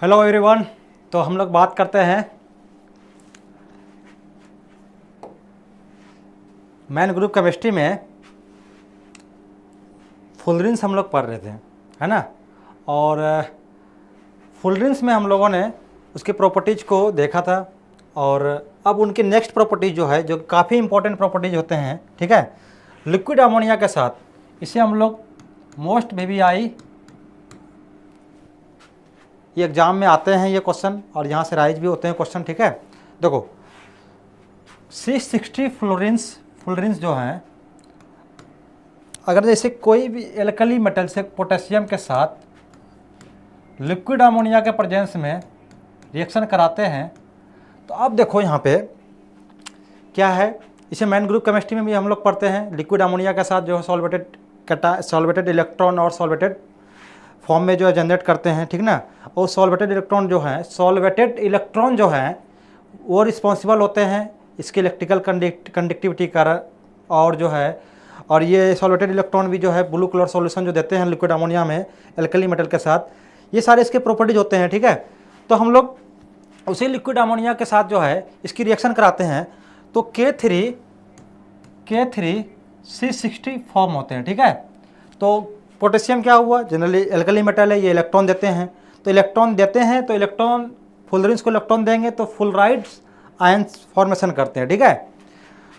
Hello everyone. तो हम लोग बात करते हैं मैन ग्रुप केमिस्ट्री में फुलरेंस हम लोग पढ़ रहे थे, है ना। और फुलरेंस में हम लोगों ने उसकी प्रॉपर्टीज़ को देखा था और अब उनकी नेक्स्ट प्रॉपर्टीज जो है, जो काफ़ी इंपॉर्टेंट प्रॉपर्टीज होते हैं, ठीक है, लिक्विड अमोनिया के साथ। इसे हम लोग मोस्ट VVI ये एग्ज़ाम में आते हैं ये क्वेश्चन, और यहाँ से राइज भी होते हैं क्वेश्चन, ठीक है। देखो C60 फ्लोरेंस जो है, अगर जैसे कोई भी एल्कली मेटल से पोटेशियम के साथ लिक्विड अमोनिया के प्रेजेंस में रिएक्शन कराते हैं, तो अब देखो यहाँ पे क्या है। इसे मैन ग्रुप केमिस्ट्री में भी हम लोग पढ़ते हैं। लिक्विड अमोनिया के साथ जो है सॉल्वेटेड इलेक्ट्रॉन और सॉल्वेटेड फॉर्म में जो है जनरेट करते हैं, ठीक ना। और सॉल्वेटेड इलेक्ट्रॉन जो है वो रिस्पॉन्सिबल होते हैं इसके इलेक्ट्रिकल कंडक्टिविटी कारण, और जो है और ये सॉल्वेटेड इलेक्ट्रॉन भी जो है ब्लू कलर सॉल्यूशन जो देते हैं लिक्विड अमोनिया में एल्कली मेटल के साथ, ये सारे इसके प्रॉपर्टीज होते हैं, ठीक है। तो हम लोग उसी लिक्विड अमोनिया के साथ जो है इसकी रिएक्शन कराते हैं, तो K3C60 फॉर्म होते हैं, ठीक है। तो पोटेशियम क्या हुआ, जनरली एल्कली मेटल है, ये इलेक्ट्रॉन देते हैं, तो इलेक्ट्रॉन फुलरेंस को इलेक्ट्रॉन देंगे तो फुलराइड्स आयंस फॉर्मेशन करते हैं, ठीक है।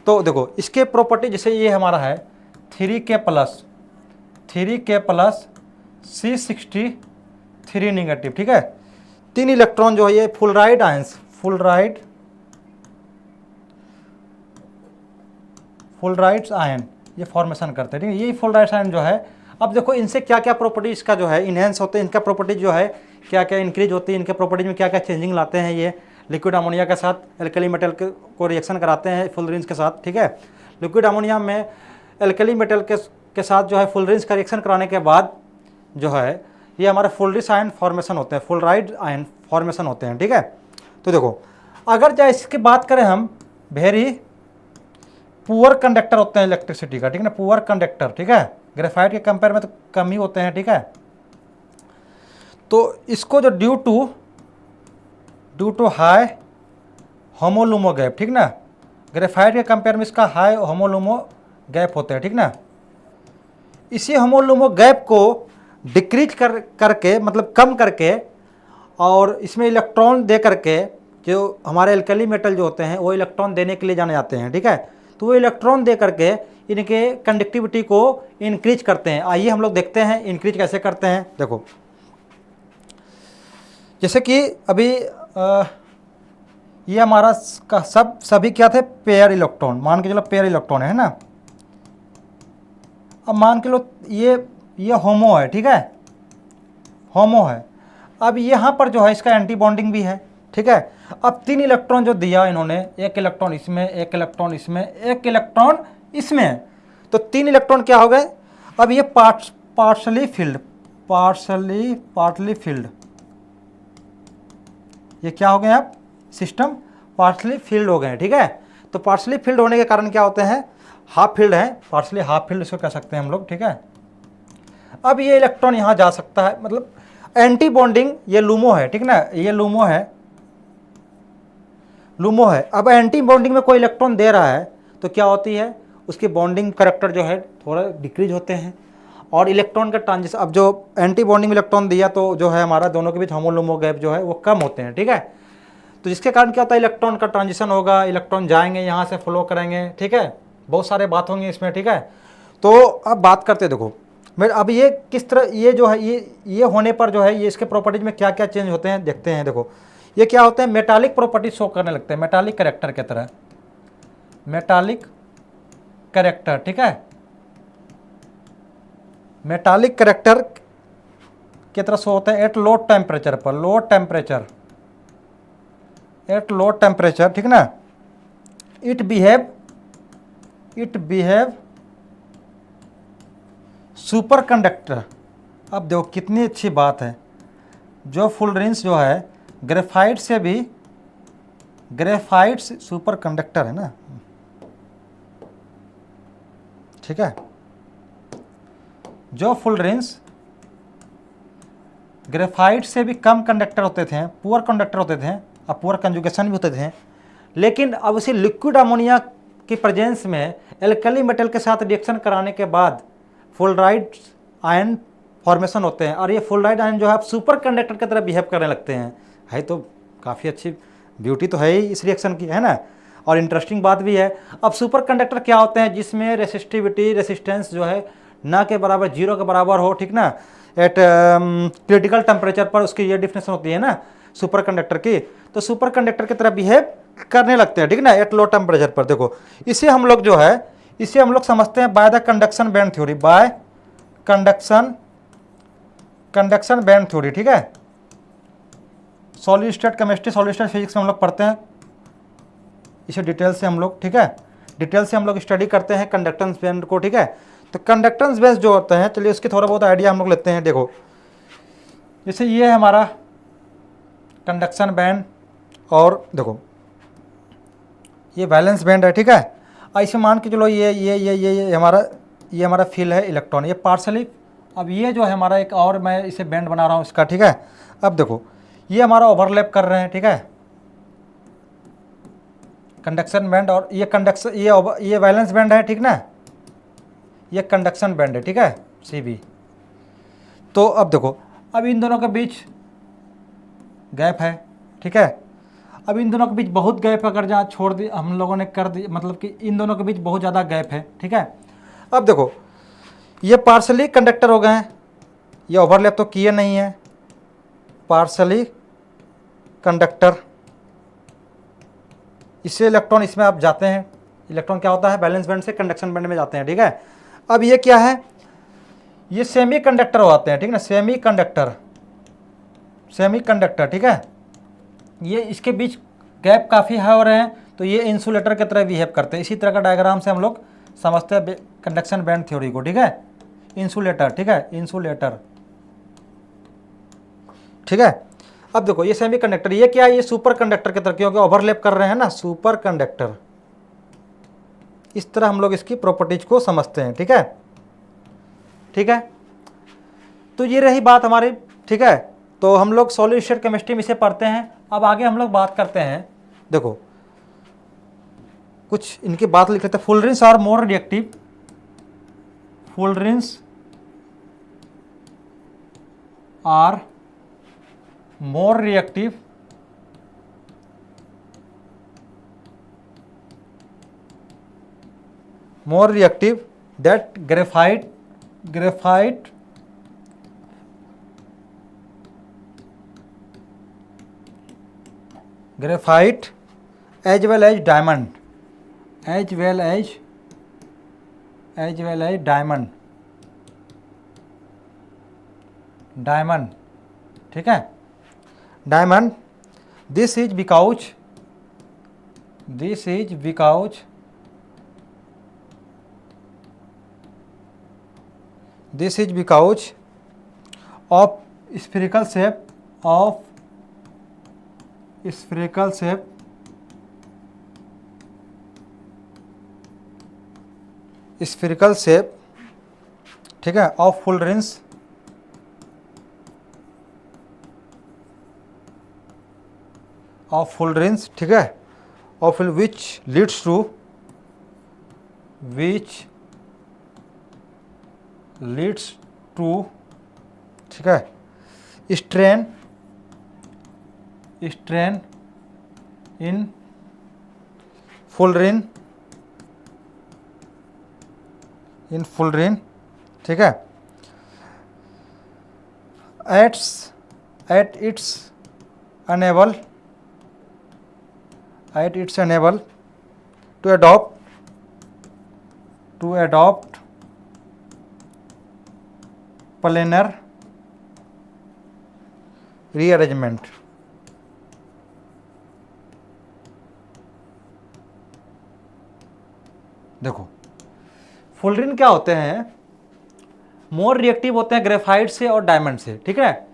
तो देखो इसके प्रॉपर्टी, जैसे ये हमारा है 3K प्लस C60 3 निगेटिव, ठीक है। 3 इलेक्ट्रॉन जो है ये फुलराइड आयन ये फॉर्मेशन करते हैं, ठीक है। ये फुलराइड आयन जो है, अब देखो इनसे क्या क्या प्रॉपर्टीज का जो है इनहेंस होते हैं, इनका प्रॉपर्टीज जो है क्या क्या इंक्रीज होती है, इनके प्रॉपर्टीज में क्या क्या चेंजिंग लाते हैं ये लिक्विड अमोनिया के साथ एल्कली मेटल को रिएक्शन कराते हैं फुलरेंस के साथ, ठीक है। लिक्विड अमोनिया में एल्कली मेटल के साथ जो है फुलरेंस का रिएक्शन कराने के बाद जो है ये हमारे फुलरिस आयन फॉर्मेशन होते हैं, फुलराइड आयन फॉर्मेशन होते हैं, ठीक है। तो देखो अगर जो इसकी बात करें हम, वेरी पुअर कंडक्टर होते हैं इलेक्ट्रिसिटी का, ठीक है ना, पुअर कंडक्टर, ठीक है। ग्रेफाइट के कंपेयर में तो कम ही होते हैं, ठीक है। तो इसको जो ड्यू टू हाई होमोलुमो गैप, ठीक ना, ग्रेफाइट के कंपेयर में इसका हाई होमोलुमो गैप होते हैं, ठीक ना। इसी होमोलुमो गैप को डिक्रीज करके मतलब कम करके, और इसमें इलेक्ट्रॉन दे करके, जो हमारे एल्कली मेटल जो होते हैं वो इलेक्ट्रॉन देने के लिए जाने जाते हैं, ठीक है। तो वो इलेक्ट्रॉन दे करके इनके कंडक्टिविटी को इंक्रीज करते हैं। आइए हम लोग देखते हैं इंक्रीज कैसे करते हैं। देखो जैसे कि अभी ये हमारा सभी क्या थे, पेयर इलेक्ट्रॉन, मान के चलो पेयर इलेक्ट्रॉन है ना। अब मान के लो ये होमो है, ठीक है, होमो है। अब यहाँ पर जो है इसका एंटी बॉन्डिंग भी है, ठीक है। अब 3 इलेक्ट्रॉन जो दिया इन्होंने, एक इलेक्ट्रॉन इसमें, एक इलेक्ट्रॉन इसमें, एक इलेक्ट्रॉन इसमें है, तो 3 इलेक्ट्रॉन क्या हो गए। अब ये पार्शली फील्ड, ये क्या हो गए, आप सिस्टम पार्शली फील्ड हो गए, ठीक है। तो पार्शली फील्ड होने के कारण क्या होते हैं, हाफ फील्ड है, पार्शली हाफ फील्ड इसको कह सकते हैं हम लोग, ठीक है। अब ये इलेक्ट्रॉन यहाँ जा सकता है, मतलब एंटी बॉन्डिंग, ये लूमो है, ठीक ना, ये लूमो है। अब एंटी बॉन्डिंग में कोई इलेक्ट्रॉन दे रहा है तो क्या होती है, उसकी बॉन्डिंग करैक्टर जो है थोड़ा डिक्रीज होते हैं, और इलेक्ट्रॉन का ट्रांजिशन, अब जो एंटी बॉन्डिंग इलेक्ट्रॉन दिया तो जो है हमारा दोनों के बीच होमोलुमो गैप जो है वो कम होते हैं, ठीक है। तो जिसके कारण क्या होता है, इलेक्ट्रॉन का ट्रांजिशन होगा, इलेक्ट्रॉन जाएंगे यहाँ से फ्लो करेंगे, ठीक है। बहुत सारे बात होंगे इसमें, ठीक है। तो अब बात करते हैं, देखो मेरे अब ये किस तरह, ये जो है ये होने पर जो है ये इसके प्रॉपर्टीज में क्या क्या चेंज होते हैं देखते हैं। देखो ये क्या होते हैं, मेटालिक प्रॉपर्टी शो करने लगते हैं, मेटालिक कैरेक्टर की तरह, मेटालिक कैरेक्टर, ठीक है, मेटालिक कैरेक्टर की तरह शो होते हैं एट लो टेम्परेचर पर, एट लो टेम्परेचर, ठीक ना। It behave super conductor. अब देखो कितनी अच्छी बात है, जो फुलरेंस जो है ग्रेफाइट सुपर कंडक्टर है ना, ठीक है। जो फुलरेंस ग्रेफाइट से भी कम कंडक्टर होते थे, पुअर कंडक्टर होते थे और पुअर कंजुगेशन भी होते थे। लेकिन अब उसी लिक्विड अमोनिया की प्रेजेंस में एल्कली मेटल के साथ रिएक्शन कराने के बाद फ्लोराइड आयन फॉर्मेशन होते हैं, और ये फ्लोराइड आयन जो है सुपर कंडक्टर की तरह बिहेव करने लगते हैं। है तो काफ़ी अच्छी ब्यूटी तो है ही इस रिएक्शन की, है ना, और इंटरेस्टिंग बात भी है। अब सुपर कंडक्टर क्या होते हैं, जिसमें रेसिस्टिविटी रेसिस्टेंस जो है ना के बराबर, जीरो के बराबर हो, ठीक ना, एट क्रिटिकल टेम्परेचर पर, उसकी ये डिफिनेशन होती है ना सुपर कंडक्टर की। तो सुपर कंडक्टर की तरह बिहेव करने लगते हैं, ठीक ना, एट लो टेम्परेचर पर। देखो इसे हम लोग जो है, इसे हम लोग समझते हैं by the conduction band theory, bye conduction band theory, ठीक है। Solid state chemistry, solid state physics में हम लोग पढ़ते हैं इसे डिटेल से हम लोग, ठीक है, डिटेल से हम लोग स्टडी करते हैं कंडक्टेंस बैंड को, ठीक है। तो कंडक्टेंस बैंड जो होते हैं, चलिए उसके थोड़ा बहुत आइडिया हम लोग लेते हैं। देखो जैसे ये है हमारा कंडक्शन बैंड, और देखो ये वैलेंस बैंड है, ठीक है। ऐसे मान के चलो ये हमारा फील्ड है इलेक्ट्रॉन, ये पार्शली। अब ये जो है हमारा एक और, मैं इसे बैंड बना रहा हूँ इसका, ठीक है। अब देखो ये हमारा ओवरलैप कर रहे हैं, ठीक है, कंडक्शन बैंड, और ये कंडक्शन, ये वैलेंस बैंड है, ठीक ना, ये कंडक्शन बैंड है, ठीक है, CB। तो अब देखो, अब इन दोनों के बीच गैप है, ठीक है। अब इन दोनों के बीच बहुत गैप अगर जहाँ छोड़ दी हम लोगों ने, कर दी, मतलब कि इन दोनों के बीच बहुत ज़्यादा गैप है, ठीक है। अब देखो ये पार्शली कंडक्टर हो गए हैं, ये ओवरलैप तो किए नहीं है, पार्शली कंडक्टर। इससे इलेक्ट्रॉन इसमें आप जाते हैं, इलेक्ट्रॉन क्या होता है, बैलेंस बैंड से कंडक्शन बैंड में जाते हैं, ठीक है। अब ये क्या है, ये सेमी कंडक्टर होते हैं, ठीक ना, सेमी कंडक्टर, ठीक है। ये इसके बीच गैप काफ़ी हाई हो रहे हैं, तो ये इंसुलेटर की तरह बिहेव करते हैं। इसी तरह का डायग्राम से हम लोग समझते हैं कंडक्शन बैंड थ्योरी को, ठीक है। इंसुलेटर, ठीक है, इंसुलेटर, ठीक है। अब देखो ये सेमी कंडक्टर, ये क्या है, ये सुपर कंडक्टर की तरह, क्योंकि ओवरलैप कर रहे हैं ना, सुपर कंडक्टर। इस तरह हम लोग इसकी प्रॉपर्टीज को समझते हैं, ठीक है, ठीक है। तो ये रही बात हमारी, ठीक है। तो हम लोग सॉलिड स्टेट केमिस्ट्री में इसे पढ़ते हैं। अब आगे हम लोग बात करते हैं, देखो कुछ इनकी बात लिख लेते हैं। Fullerenes are more reactive, fullerenes are more reactive that graphite as well as diamond, diamond, ठीक है, diamond. This is because of spherical shape ठीक है, of fullerenes, ठीक है, of which leads to ठीक है, strain in fullerene, ठीक है, at its unable to adopt planar rearrangement। देखो फुलरेन क्या होते हैं, मोर रिएक्टिव होते हैं ग्रेफाइट से और डायमंड से, ठीक है।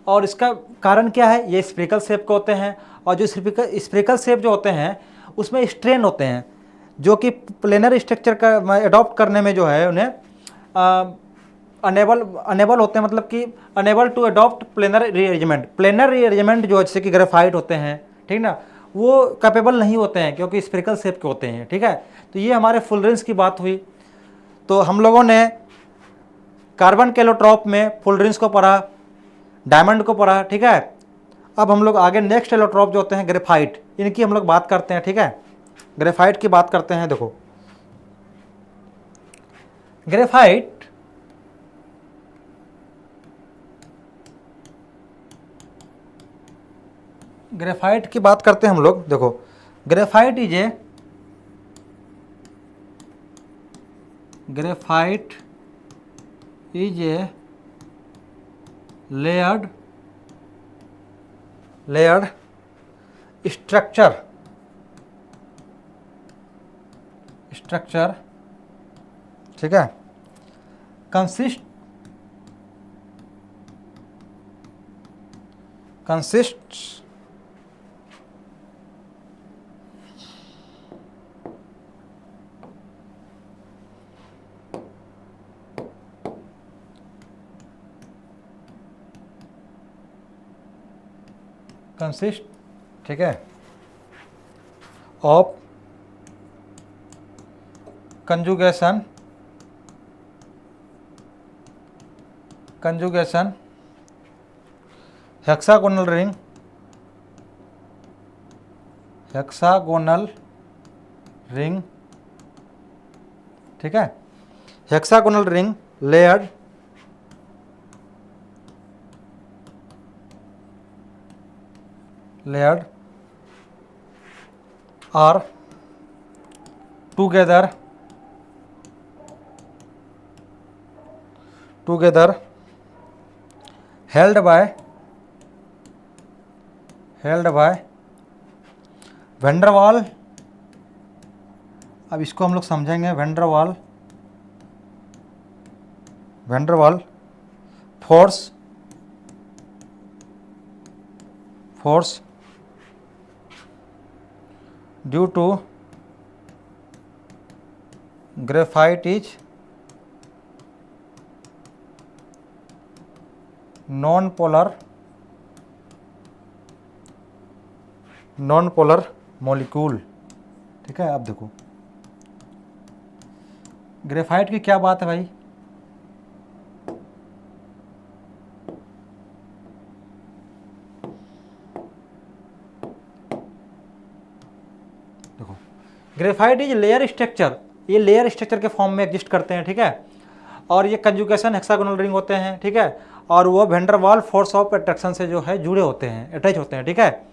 और इसका कारण क्या है, ये स्फेरिकल शेप के होते हैं, और जो स्फेरिकल शेप जो होते हैं उसमें स्ट्रेन होते हैं, जो कि प्लेनर स्ट्रक्चर का अडॉप्ट करने में जो है उन्हें अनेबल होते हैं, मतलब कि unable to adopt planar rearrangement. Planar rearrangement जो जैसे कि ग्रेफाइट होते हैं, ठीक ना, वो कैपेबल नहीं होते हैं क्योंकि स्फेरिकल शेप के होते हैं, ठीक है। तो ये हमारे फुलरेंस की बात हुई। तो हम लोगों ने कार्बन कैलोट्रॉप में फुलरेंस को पढ़ा, डायमंड को पढ़ा, ठीक है। अब हम लोग आगे नेक्स्ट एलोट्रॉप जो होते हैं ग्रेफाइट, इनकी हम लोग बात करते हैं, ठीक है। ग्रेफाइट की बात करते हैं। देखो ग्रेफाइट की बात करते हैं हम लोग। देखो graphite is a layered structure, ठीक है। कंसिस्ट्स ठीक है, ऑफ कंजुगेशन हेक्सागोनल रिंग, ठीक है। Hexagonal ring layered are together held by van der Waals. अब इसको हम लोग समझेंगे। Van der Waals force due to graphite is non polar molecule, ठीक है। अब देखो ग्रेफाइट की क्या बात है भाई। देखो ग्रेफाइट इज लेयर स्ट्रक्चर, ये लेयर स्ट्रक्चर के फॉर्म में एग्जिस्ट करते हैं, ठीक है। और ये कंजुगेशन हेक्सागोनल रिंग होते हैं, ठीक है। और वो वेंडरवाल फोर्स ऑफ अट्रैक्शन से जो है जुड़े होते हैं, अटैच होते हैं, ठीक है।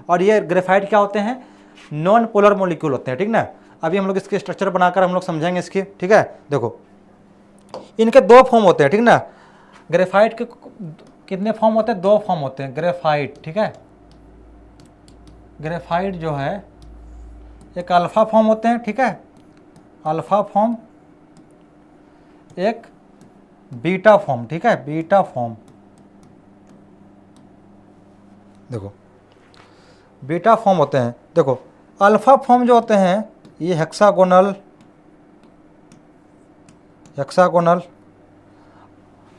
और ये ग्रेफाइट क्या होते हैं, नॉन पोलर मॉलिक्यूल होते हैं, ठीक ना। अभी हम लोग इसके स्ट्रक्चर बनाकर हम लोग समझेंगे इसकी, ठीक है। देखो इनके दो फॉर्म होते हैं, ठीक ना। ग्रेफाइट के कितने फॉर्म होते हैं, दो फॉर्म होते हैं ग्रेफाइट, ठीक है। ग्रेफाइट जो है एक अल्फा फॉर्म होते हैं, ठीक है, अल्फा फॉर्म, एक बीटा फॉर्म, ठीक है, बीटा फॉर्म। देखो बीटा फॉर्म होते हैं। देखो अल्फा फॉर्म जो होते हैं ये हेक्सागोनल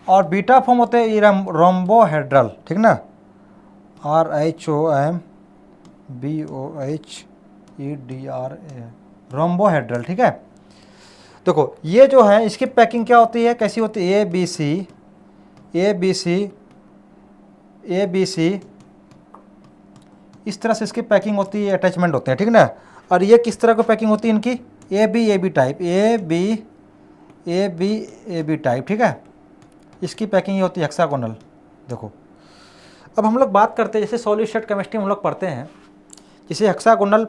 और बीटा फॉर्म होते हैं ये रोम्बोहेड्रल, ठीक ना, RHOMBOHEDRA, रोम्बोहेड्रल, ठीक है। देखो ये जो है इसकी पैकिंग क्या होती है, कैसी होती है, ए बी सी इस तरह से इसकी पैकिंग होती है, अटैचमेंट होते हैं, ठीक ना। और ये किस तरह की पैकिंग होती है इनकी, A B type, A B type, ठीक है। इसकी पैकिंग ये होती है हेक्सागोनल। देखो अब हम लोग बात करते हैं, जैसे सॉलिड स्टेट केमिस्ट्री हम लोग पढ़ते हैं, जैसे हेक्सागोनल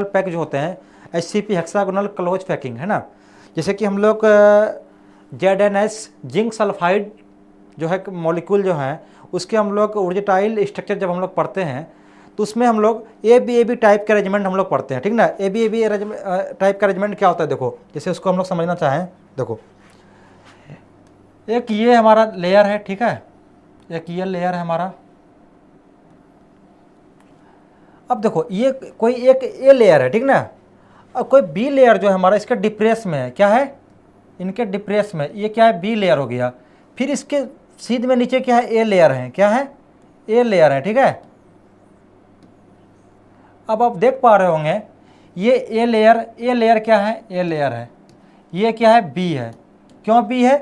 पैक जो होते हैं, HCP हेक्सागोनल क्लोज पैकिंग, है ना। जैसे कि हम लोग ZnS जिंक सल्फाइड जो है मॉलिक्यूल जो है उसके हम लोग ऑर्बिटाइल स्ट्रक्चर जब हम लोग पढ़ते हैं तो उसमें हम लोग ए बी टाइप का अरेंजमेंट हम लोग पढ़ते हैं, ठीक ना। ए बी टाइप का अरेंजमेंट क्या होता है, देखो जैसे उसको हम लोग समझना चाहें। देखो एक ये हमारा लेयर है, ठीक है, एक ये लेयर है हमारा। अब देखो ये कोई एक ए लेयर है, ठीक ना। अब कोई बी लेयर जो है हमारा इसका डिप्रेस में है, क्या है, इनके डिप्रेस में ये क्या है, बी लेयर हो गया। फिर इसके सीध में नीचे क्या है, ए लेयर है, क्या है, ए लेयर है, ठीक है। अब आप देख पा रहे होंगे ये ए लेयर क्या है, ए लेयर है, ये क्या है, बी है। क्यों बी है,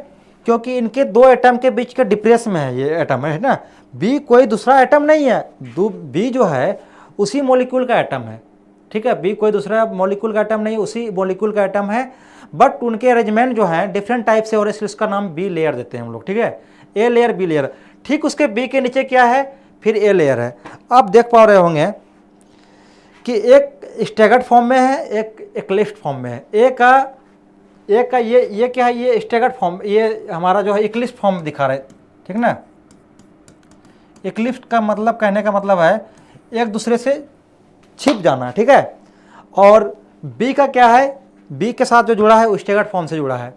क्योंकि इनके दो एटम के बीच के डिप्रेस में है ये एटम, है ना। बी कोई दूसरा एटम नहीं है, बी जो है उसी मॉलिक्यूल का एटम है, ठीक है। बी कोई दूसरा मॉलिक्यूल का एटम नहीं, उसी मॉलिक्यूल का एटम है, बट उनके अरेंजमेंट जो है डिफरेंट टाइप से, और इसलिए इसका नाम बी लेयर देते हैं हम लोग, ठीक है। ए लेयर, बी लेयर, ठीक। उसके बी के नीचे क्या है, फिर ए लेयर है। आप देख पा रहे होंगे कि एक स्टैगर्ड फॉर्म में है, एक इक्लिप्स्ड फॉर्म में है। एक का ये क्या है, ये स्टैगर्ड फॉर्म, ये हमारा जो है इक्लिप्स्ड फॉर्म दिखा रहा है, ठीक ना। इक्लिप्स्ड का मतलब, कहने का मतलब है एक दूसरे से छिप जाना, ठीक है। और बी का क्या है, बी के साथ जो जुड़ा है वो स्टैगर्ड फॉर्म से जुड़ा है।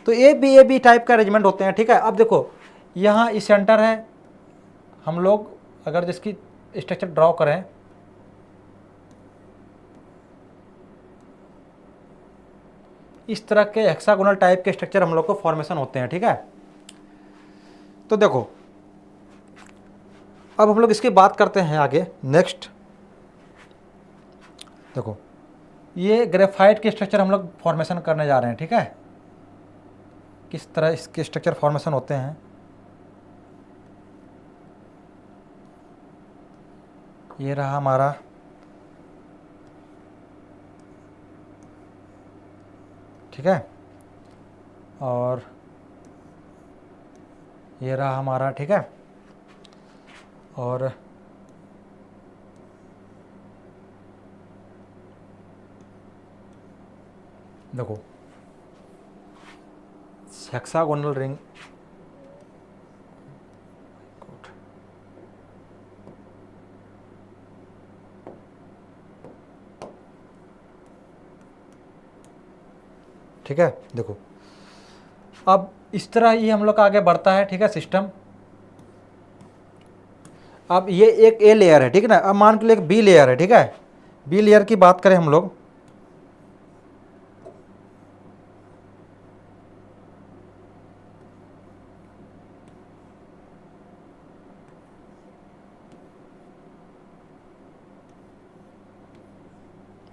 तो ए बी टाइप का अरेंजमेंट होते हैं, ठीक है। अब देखो यहाँ इस सेंटर है, हम लोग अगर जिसकी स्ट्रक्चर ड्रॉ करें, इस तरह के हेक्सागोनल टाइप के स्ट्रक्चर हम लोग को फॉर्मेशन होते हैं, ठीक है। तो देखो अब हम लोग इसकी बात करते हैं आगे, नेक्स्ट। देखो ये ग्रेफाइट के स्ट्रक्चर हम लोग फॉर्मेशन करने जा रहे हैं, ठीक है। किस तरह इसके स्ट्रक्चर फॉर्मेशन होते हैं, ये रहा हमारा, ठीक है। और ये रहा हमारा, ठीक है। और देखो हेक्सागोनल रिंग, ठीक है। देखो अब इस तरह ये हम लोग का आगे बढ़ता है, ठीक है, सिस्टम। अब ये एक ए लेयर है, ठीक है ना। अब मान के लिए एक बी लेयर है, ठीक है। बी लेयर की बात करें हम लोग,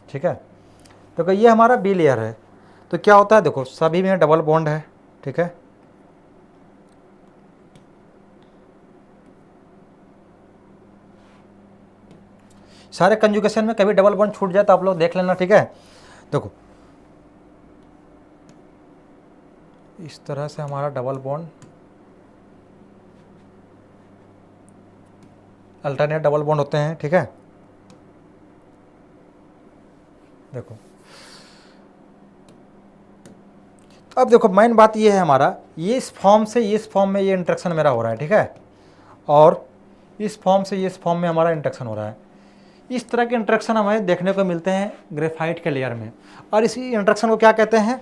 ठीक है। तो ये हमारा बी लेयर है। तो क्या होता है, देखो सभी में डबल बॉन्ड है, ठीक है। सारे कंजुगेशन में कभी डबल बॉन्ड छूट जाए तो आप लोग देख लेना, ठीक है। देखो इस तरह से हमारा double bond, alternate double bond होते हैं, ठीक है। देखो अब देखो मेन बात ये है हमारा, ये इस फॉर्म से इस फॉर्म में ये इंटरेक्शन मेरा हो रहा है, ठीक है। और इस फॉर्म से इस फॉर्म में हमारा इंटरेक्शन हो रहा है। इस तरह के इंटरेक्शन हमें देखने को मिलते हैं ग्रेफाइट के लेयर में, और इसी इंटरेक्शन को क्या कहते हैं।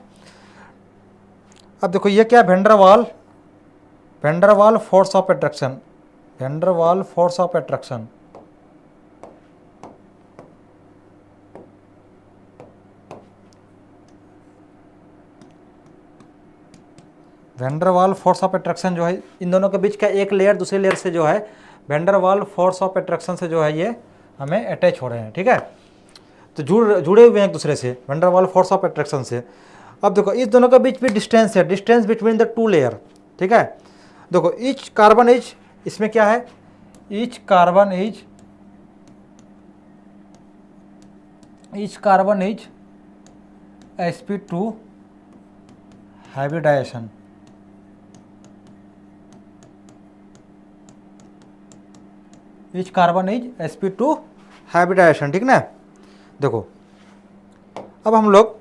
अब देखो ये क्या, van der Waals force of attraction, van der Waals force of attraction. Van der Waals force of attraction जो है, इन दोनों के बीच का एक लेयर दूसरे लेयर से जो है वेंडरवाल फोर्स ऑफ अट्रैक्शन से जो है ये हमें अटैच हो रहे हैं, ठीक है। तो जुड़े हुए हैं एक दूसरे से वेंडरवाल फोर्स ऑफ अट्रैक्शन से। अब देखो इस दोनों के बीच भी डिस्टेंस है, distance between the two layer, ठीक है। देखो ईच कार्बन इज, इसमें क्या है, each carbon is sp2 hybridisation, each carbon is sp2 hybridisation, ठीक ना। देखो अब हम लोग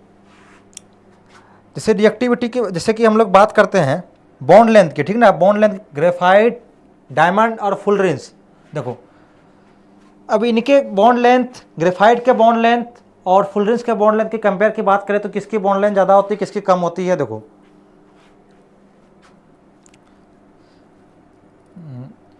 जैसे रिएक्टिविटी की, जैसे कि हम लोग बात करते हैं बॉन्ड लेंथ की, ठीक ना। बॉन्ड लेंथ ग्रेफाइट, डायमंड और फुलरेंस। देखो अब इनके बॉन्ड लेंथ, ग्रेफाइट के बॉन्ड लेंथ और फुलरेंस के बॉन्ड लेंथ की कंपेयर की बात करें तो किसकी बॉन्ड लेंथ ज़्यादा होती है, किसकी कम होती है। देखो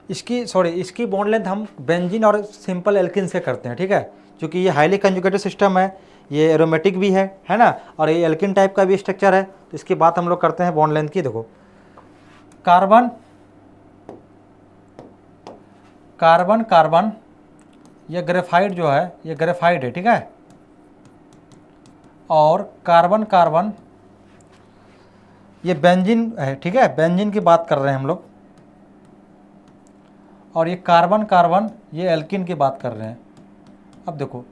इसकी बॉन्ड लेंथ हम बेंजीन और सिंपल एल्किन से करते हैं, ठीक है। क्योंकि ये हाईली कंजुगेटेड सिस्टम है, ये एरोमेटिक भी है ना, और ये एल्किन टाइप का भी स्ट्रक्चर है। तो इसकी बात हम लोग करते हैं बॉन्ड लेंथ की। देखो कार्बन कार्बन कार्बन, ये ग्रेफाइट जो है ये ग्रेफाइट है, ठीक है। और कार्बन कार्बन ये बेंजीन है, ठीक है, बेंजीन की बात कर रहे हैं हम लोग। और ये कार्बन कार्बन ये एल्किन की बात कर रहे हैं। अब देखो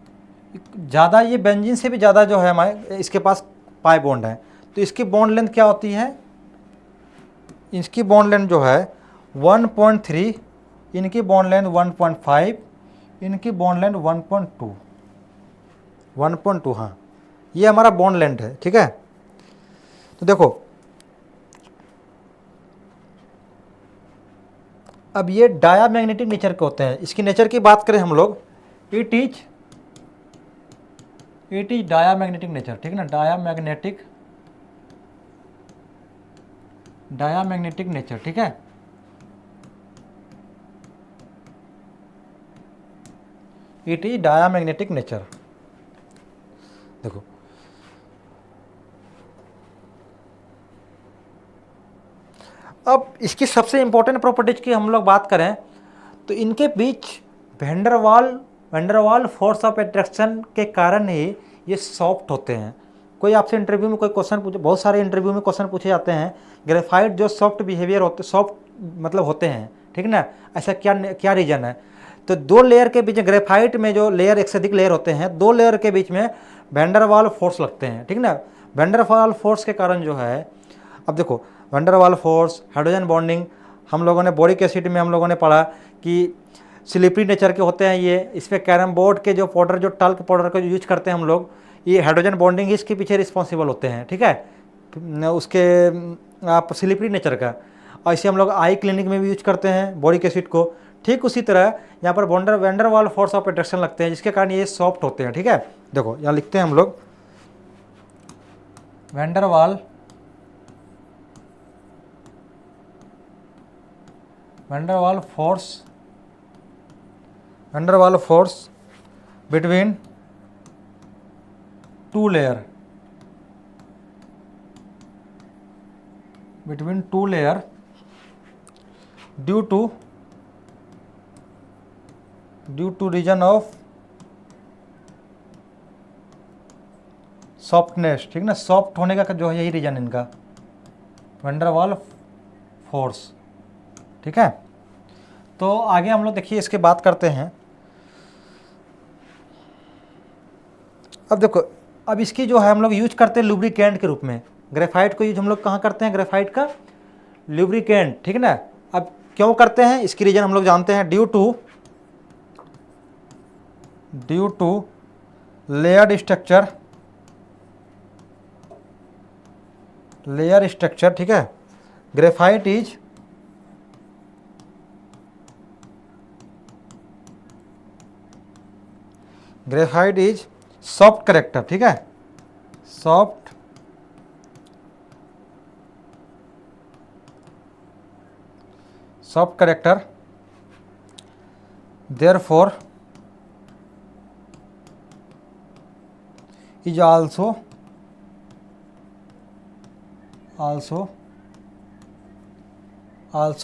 ज़्यादा ये बेंजीन से भी ज़्यादा जो है हमारे इसके पास पाई बॉन्ड है, तो इसकी बॉन्ड लेंथ क्या होती है, इसकी बॉन्ड लेंथ जो है 1.3, इनकी बॉन्ड लेंथ 1.5, इनकी बॉन्ड लेंथ 1.2, हाँ ये हमारा बॉन्ड लेंथ है, ठीक है। तो देखो अब ये डायामैग्नेटिक नेचर के होते हैं। इसकी नेचर की बात करें हम लोग, इट इज डायामैग्नेटिक नेचर, ठीक है ना, डायामैग्नेटिक नेचर, ठीक है। It is diamagnetic nature. देखो अब इसकी सबसे इंपॉर्टेंट प्रॉपर्टीज की हम लोग बात करें तो इनके बीच वेंडरवाल फोर्स ऑफ अट्रैक्शन के कारण ही ये सॉफ्ट होते हैं। कोई आपसे इंटरव्यू में कोई क्वेश्चन पूछे, बहुत सारे इंटरव्यू में क्वेश्चन पूछे जाते हैं, ग्रेफाइट जो सॉफ्ट बिहेवियर होते, सॉफ्ट मतलब होते हैं, ठीक ना, ऐसा क्या रीज़न है। तो दो लेयर के बीच, ग्रेफाइट में जो लेयर एक से अधिक लेयर होते हैं, दो लेयर के बीच में वेंडरवाल फोर्स लगते हैं, ठीक ना। वेंडरवाल फोर्स के कारण जो है, अब देखो वेंडरवाल फोर्स, हाइड्रोजन बॉन्डिंग, हम लोगों ने बोरिक एसिड में हम लोगों ने पढ़ा कि स्लिपरी नेचर के होते हैं ये। इसमें कैरम बोर्ड के जो पाउडर, जो टल्क पाउडर का यूज करते हैं हम लोग, ये हाइड्रोजन बॉन्डिंग इसके पीछे रिस्पॉन्सिबल होते हैं, ठीक है, उसके आप स्लिपरी नेचर का। और इसे हम लोग आई क्लिनिक में भी यूज करते हैं बोरिक एसिड को। ठीक उसी तरह यहाँ पर वेंडरवाल फोर्स ऑफ अट्रैक्शन लगते हैं, जिसके कारण ये सॉफ्ट होते हैं, ठीक है। देखो यहाँ लिखते हैं हम लोग van der Waals force between two layer due to reason of softness, ठीक ना, सॉफ्ट होने का जो है यही रीजन इनका, वेंडरवाल फोर्स, ठीक है। तो आगे हम लोग देखिए इसके बात करते हैं। अब देखो अब इसकी जो है हम लोग यूज करते हैं लुब्रिकेंट के रूप में। ग्रेफाइट को यूज हम लोग कहाँ करते हैं, ग्रेफाइट का लुब्रिकेंट, ठीक है ना। अब क्यों करते हैं इसकी रीजन हम लोग जानते हैं, ड्यू टू लेयर स्ट्रक्चर, ठीक है। ग्रेफाइट इज सॉफ्ट करेक्टर, ठीक है, soft character, therefore is also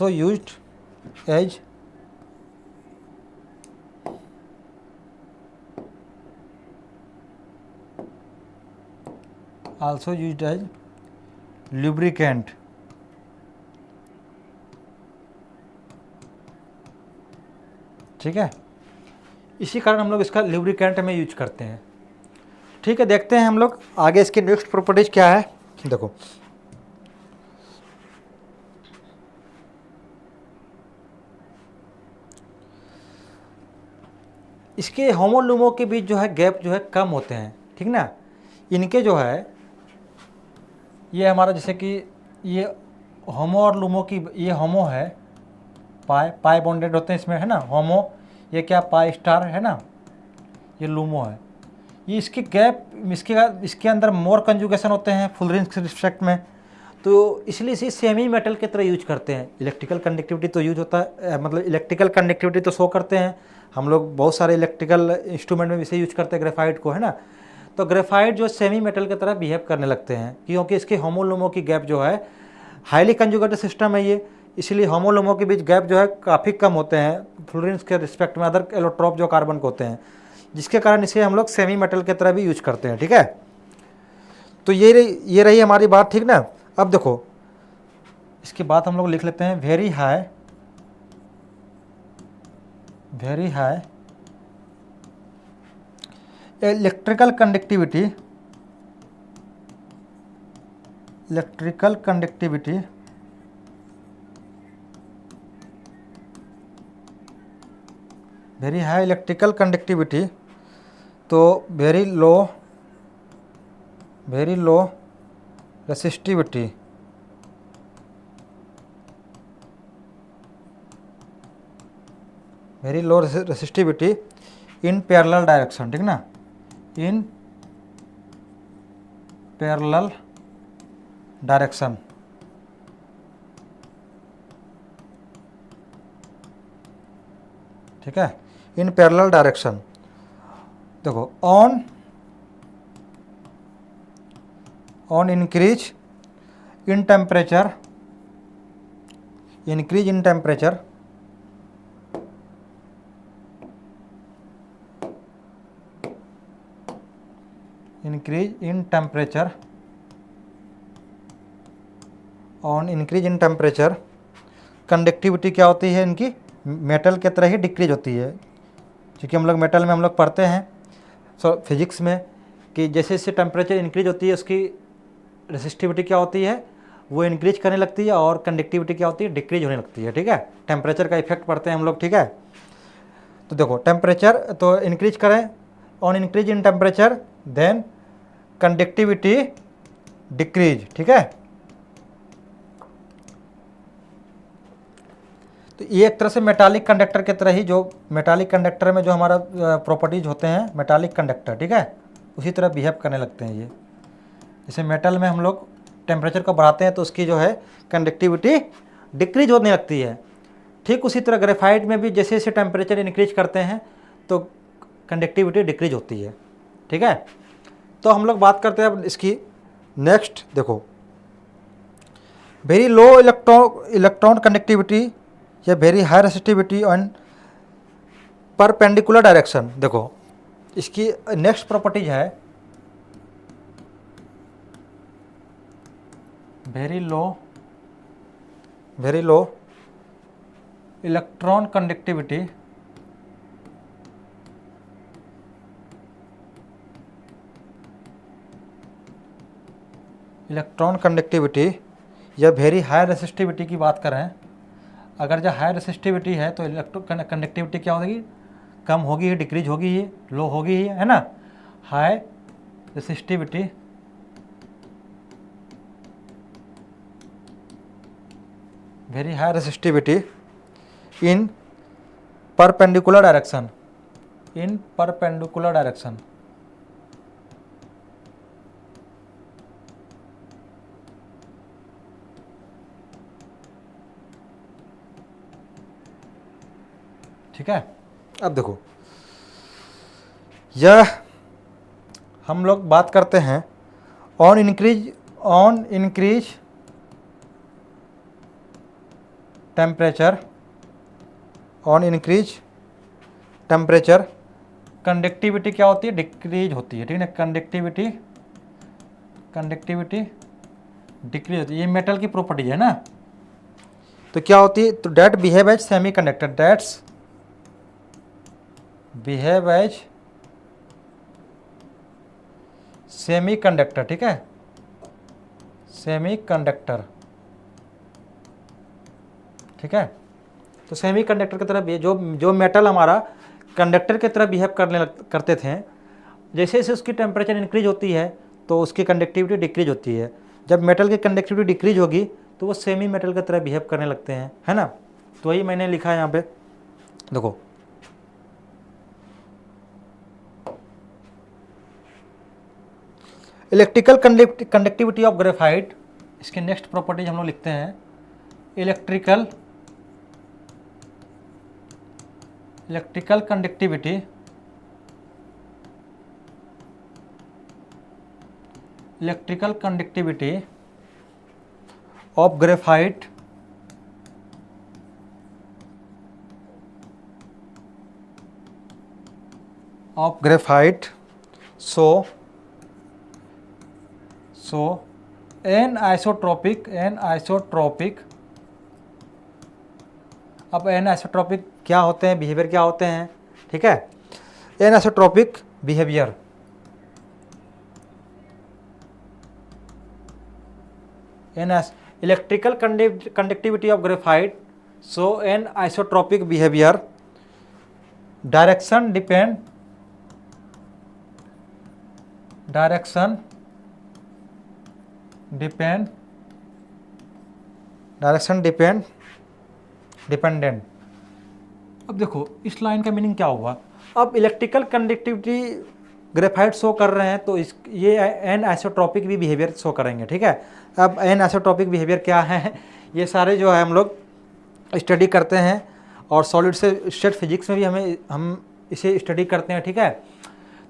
used as lubricant, ठीक है। इसी कारण हम लोग इसका लुब्रिकेंट में यूज करते हैं, ठीक है। देखते हैं हम लोग आगे इसकी नेक्स्ट प्रॉपर्टीज क्या है। देखो इसके होमो लुमो के बीच जो है गैप जो है कम होते हैं, ठीक ना। इनके जो है ये हमारा जैसे कि ये होमो और लुमो की, ये होमो है, पाई बॉन्डेड होते हैं इसमें, है ना, होमो, ये क्या पाई स्टार है ना, ये लुमो है। ये इसकी गैप, इसके अंदर मोर कंजुगेशन होते हैं फुल रिंग रिस्पेक्ट में, तो इसलिए इसे सेमी मेटल की तरह यूज करते हैं। इलेक्ट्रिकल कंडक्टिविटी तो यूज होता है, मतलब इलेक्ट्रिकल कंडक्टिविटी तो शो करते हैं हम लोग, बहुत सारे इलेक्ट्रिकल इंस्ट्रूमेंट में इसे यूज करते हैं ग्रेफाइट को, है ना। तो ग्रेफाइट जो सेमी मेटल की तरह बिहेव करने लगते हैं, क्योंकि इसके होमोलुमो की गैप जो है, हाईली कंजुगेटेड सिस्टम है ये, इसलिए होमोलुमो के बीच गैप जो है काफ़ी कम होते हैं फ्लोरीन्स के रिस्पेक्ट में अदर एलोट्रोप जो कार्बन के होते हैं, जिसके कारण इसे हम लोग सेमी मेटल की तरह भी यूज करते हैं। ठीक है, तो ये रही हमारी बात, ठीक ना। अब देखो इसके बाद हम लोग लिख लेते हैं very high electrical conductivity very high electrical conductivity, तो very low resistivity, very low resistivity in parallel direction, ठीक ना, इन पैरेलल डायरेक्शन। ठीक है, इन पैरेलल डायरेक्शन। देखो on increase in temperature, increase in temperature, increase in temperature, on increase in temperature conductivity क्या होती है इनकी, मेटल के तरह ही डिक्रीज होती है, क्योंकि हम लोग मेटल में हम लोग पढ़ते हैं फिजिक्स में कि जैसे जैसे टेम्परेचर इंक्रीज होती है उसकी रेसिस्टिविटी क्या होती है, वो इंक्रीज करने लगती है, और कंडक्टिविटी क्या होती है, डिक्रीज होने लगती है। ठीक है, टेम्परेचर का इफेक्ट पढ़ते हैं हम लोग। ठीक है, तो देखो टेम्परेचर तो इंक्रीज करें, on increase in temperature then conductivity decrease. ठीक है, तो ये एक तरह से मेटालिक कंडक्टर की तरह ही, जो मेटालिक कंडक्टर में जो हमारा प्रॉपर्टीज होते हैं मेटालिक कंडक्टर, ठीक है, उसी तरह बिहेव करने लगते हैं ये। जैसे मेटल में हम लोग टेम्परेचर को बढ़ाते हैं तो उसकी जो है कंडक्टिविटी डिक्रीज होने लगती है, ठीक उसी तरह ग्रेफाइट में भी जैसे जैसे टेम्परेचर इंक्रीज करते हैं तो कंडक्टिविटी डिक्रीज होती है। ठीक है, तो हम लोग बात करते हैं अब इसकी नेक्स्ट। देखो वेरी लो इलेक्ट्रॉन कंडक्टिविटी या very high resistivity on perpendicular direction. देखो इसकी नेक्स्ट प्रॉपर्टीज है वेरी लो इलेक्ट्रॉन कंडक्टिविटी या वेरी हाई रेसिस्टिविटी की बात करें, अगर जो हाई रेसिस्टिविटी है तो इलेक्ट्रॉन कंडक्टिविटी क्या होगी, कम होगी ही, डिक्रीज होगी ही, लो होगी ही, है ना। High resistivity very high resistivity in perpendicular direction, ठीक है। अब देखो यह हम लोग बात करते हैं ऑन इंक्रीज टेम्परेचर कंडक्टिविटी क्या होती है, डिक्रीज होती है। ठीक है, कंडक्टिविटी डिक्रीज होती है, ये मेटल की प्रॉपर्टी है ना। तो क्या होती है, तो that behave as semiconductor, that's behave as semiconductor. ठीक है, सेमी कंडक्टर, ठीक है। तो सेमी कंडक्टर की तरह जो मेटल हमारा कंडक्टर की तरह बिहेव करते थे, जैसे जैसे उसकी टेम्परेचर इंक्रीज होती है तो उसकी कंडक्टिविटी डिक्रीज होती है। जब मेटल की कंडक्टिविटी डिक्रीज होगी तो वो सेमी मेटल की तरह बिहेव करने लगते हैं, है ना। तो वही मैंने लिखा है यहाँ पे, देखो इलेक्ट्रिकल कंडक्टिविटी ऑफ ग्रेफाइट, इसके नेक्स्ट प्रॉपर्टीज हम लोग लिखते हैं electrical conductivity electrical conductivity of graphite so anisotropy अब एनिसोट्रॉपिक क्या होते हैं, बिहेवियर क्या होते हैं, ठीक है। Anisotropic behaviour, electrical conductivity of graphite so anisotropic behaviour, direction depend dependent. अब देखो इस लाइन का मीनिंग क्या हुआ। अब इलेक्ट्रिकल कंडक्टिविटी ग्रेफाइट शो कर रहे हैं तो ये एनिसोट्रॉपिक भी बिहेवियर शो करेंगे, ठीक है। अब एनिसोट्रॉपिक बिहेवियर क्या है, ये सारे जो है हम लोग स्टडी करते हैं और सॉलिड से स्टेट फिजिक्स में भी हम इसे स्टडी करते हैं, ठीक है।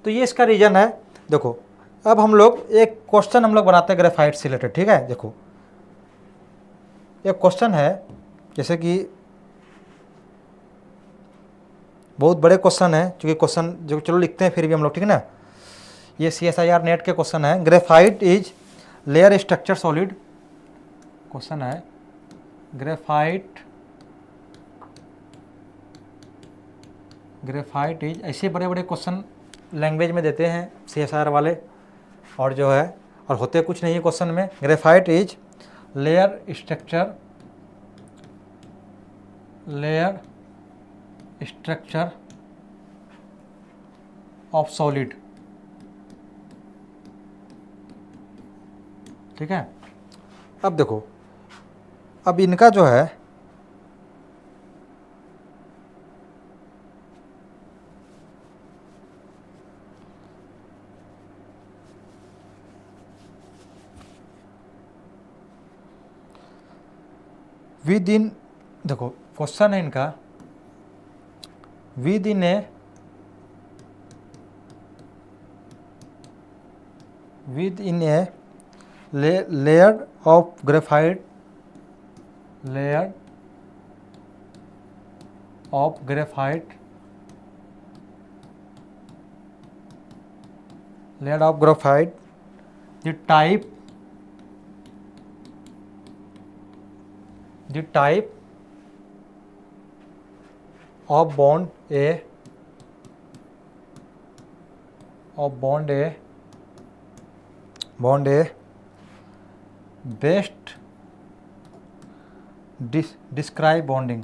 तो ये इसका रीजन है। देखो अब हम लोग एक क्वेश्चन हम लोग बनाते हैं ग्रेफाइट से रिलेटेड, ठीक है। देखो एक क्वेश्चन है, जैसे कि बहुत बड़े क्वेश्चन है, क्योंकि क्वेश्चन जो चलो लिखते हैं फिर भी हम लोग, ठीक है ना। ये CSIR नेट के क्वेश्चन है। Graphite is layer structure solid, question है ग्रेफाइट इज, ऐसे बड़े बड़े क्वेश्चन लैंग्वेज में देते हैं CSIR वाले, और जो है और होते कुछ नहीं है क्वेश्चन में। Graphite is layer structure of solid, ठीक है। अब देखो अब इनका जो है विद इन, देखो क्वेश्चन है इनका with in a layer of graphite the type of bond A best describe bonding.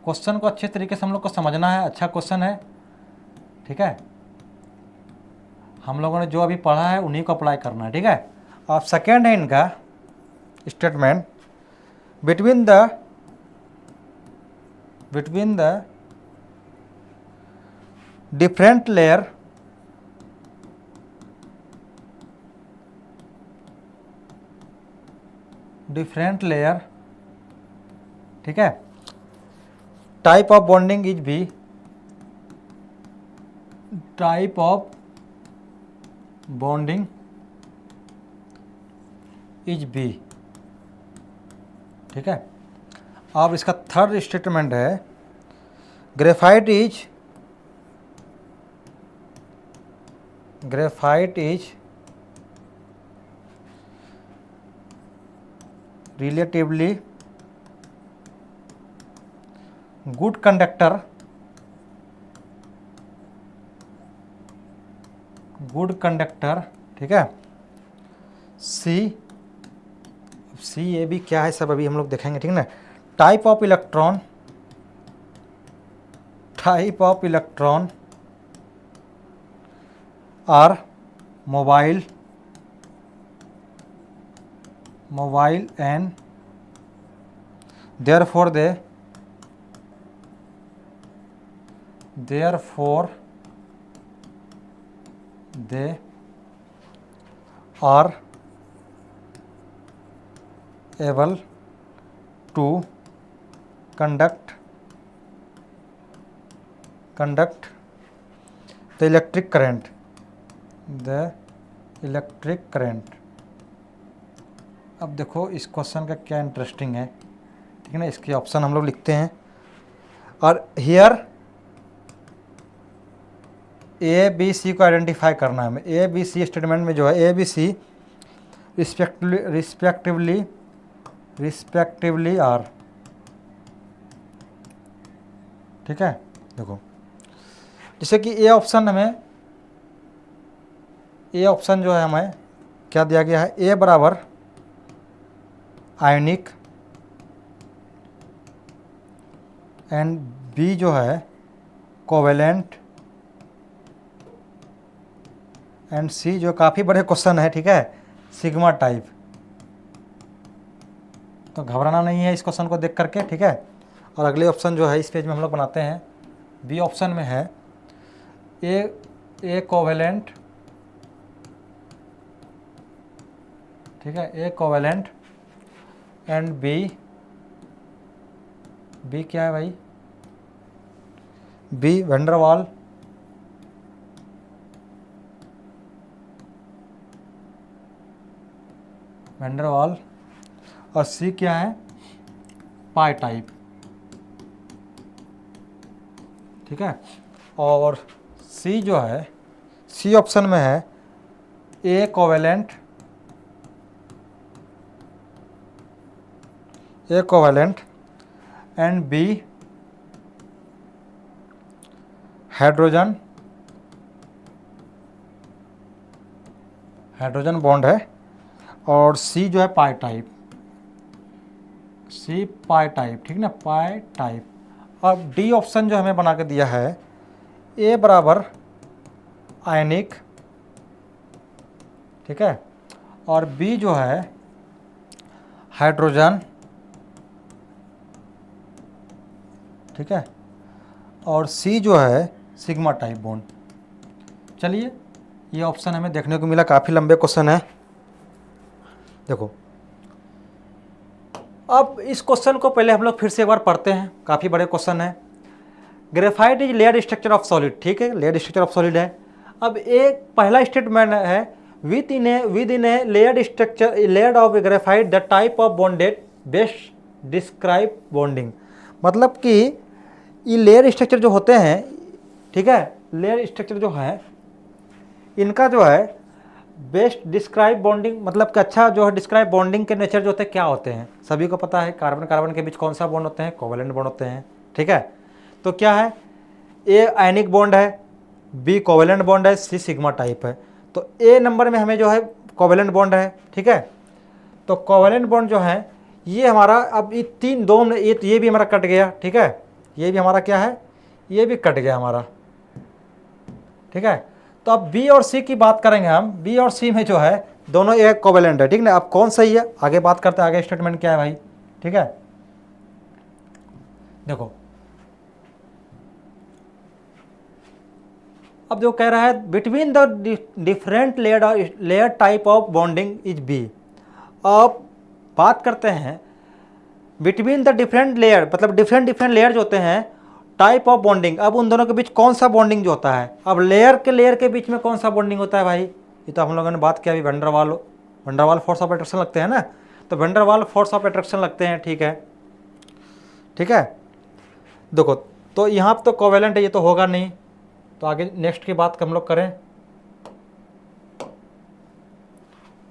Question को अच्छे तरीके से हम लोग को समझना है, अच्छा क्वेश्चन है, ठीक है। हम लोगों ने जो अभी पढ़ा है उन्हीं को अप्लाई करना है, ठीक है। अब सेकेंड है इनका statement, between the different layer, ठीक है, type of bonding is B, ठीक है। अब इसका थर्ड स्टेटमेंट है graphite is relatively good conductor, ठीक है। सी ए भी क्या है सब अभी हम लोग देखेंगे, ठीक है ना। Type of electron are mobile and therefore they are able to conduct the electric current electric current. अब देखो इस क्वेश्चन का क्या इंटरेस्टिंग है, ठीक है ना, इसके ऑप्शन हम लोग लिखते हैं। और हियर ए बी सी को आइडेंटिफाई करना है हमें। ए बी सी स्टेटमेंट में जो है A B C respectively are, ठीक है। देखो जैसे कि ए ऑप्शन जो है हमें क्या दिया गया है, ए बराबर आयनिक एंड बी जो है कोवेलेंट एंड सी जो काफ़ी बड़े क्वेश्चन है, ठीक है, सिग्मा टाइप। तो घबराना नहीं है इस क्वेश्चन को देख करके, ठीक है। और अगले ऑप्शन जो है इस पेज में हम लोग बनाते हैं। बी ऑप्शन में है ए कोवेलेंट, ठीक है, ए कोवेलेंट एंड बी क्या है भाई, बी वैंडरवाल और सी क्या है, पाई टाइप, ठीक है। और सी जो है, सी ऑप्शन में है A covalent and B hydrogen bond है, और सी जो है पाई टाइप, ठीक ना, पाई टाइप। अब डी ऑप्शन जो हमें बना के दिया है ए बराबर आयनिक, ठीक है, और बी जो है हाइड्रोजन, ठीक है, और सी जो है सिग्मा टाइप बॉन्ड। चलिए ये ऑप्शन हमें देखने को मिला, काफ़ी लंबे क्वेश्चन है। देखो अब इस क्वेश्चन को पहले हम लोग फिर से एक बार पढ़ते हैं, काफ़ी बड़े क्वेश्चन है। Graphite is layered structure of solid, ठीक है, लेयर्ड स्ट्रक्चर ऑफ सॉलिड है। अब एक पहला स्टेटमेंट है with in A layered structure layered of graphite the type of bonded best describe bonding. मतलब कि ये लेयर स्ट्रक्चर जो होते हैं, ठीक है, लेयर स्ट्रक्चर जो है इनका जो है बेस्ट डिस्क्राइब बॉन्डिंग, मतलब कि अच्छा जो है डिस्क्राइब बॉन्डिंग के नेचर जो होते हैं क्या होते हैं, सभी को पता है कार्बन कार्बन के बीच कौन सा बॉन्ड होते हैं, कोवेलेंट बॉन्ड होते हैं, ठीक है। तो क्या है, ए आयनिक बॉन्ड है, बी कोवेलेंट बॉन्ड है, सी सिग्मा टाइप है। तो ए नंबर में हमें जो है कोवेलेंट बॉन्ड है, ठीक है। तो कोवेलेंट बॉन्ड जो है ये हमारा, अब ये तीन दो में ये भी हमारा कट गया, ठीक है, ये भी हमारा क्या है, ये भी कट गया हमारा, ठीक है। तो अब बी और सी की बात करेंगे हम, बी और सी में जो है दोनों एक कोवेलेंट है, ठीक ना। अब कौन सही है आगे बात करते हैं, आगे स्टेटमेंट क्या है भाई, ठीक है। देखो अब जो कह रहा है between the different layer type of bonding is B. अब बात करते हैं बिटवीन द डिफरेंट लेयर, मतलब डिफरेंट लेयर जो होते हैं टाइप ऑफ बॉन्डिंग, अब उन दोनों के बीच कौन सा बॉन्डिंग जो होता है। अब लेयर के बीच में कौन सा बॉन्डिंग होता है भाई, ये तो हम लोगों ने बात किया अभी, वंडरवाल फोर्स ऑफ अट्रैक्शन लगते हैं ना, तो वंडरवाल फोर्स ऑफ अट्रैक्शन लगते हैं, ठीक है, ठीक है। देखो तो यहाँ पर तो कोवेलेंट है, ये तो होगा नहीं, तो आगे नेक्स्ट की बात हम लोग करें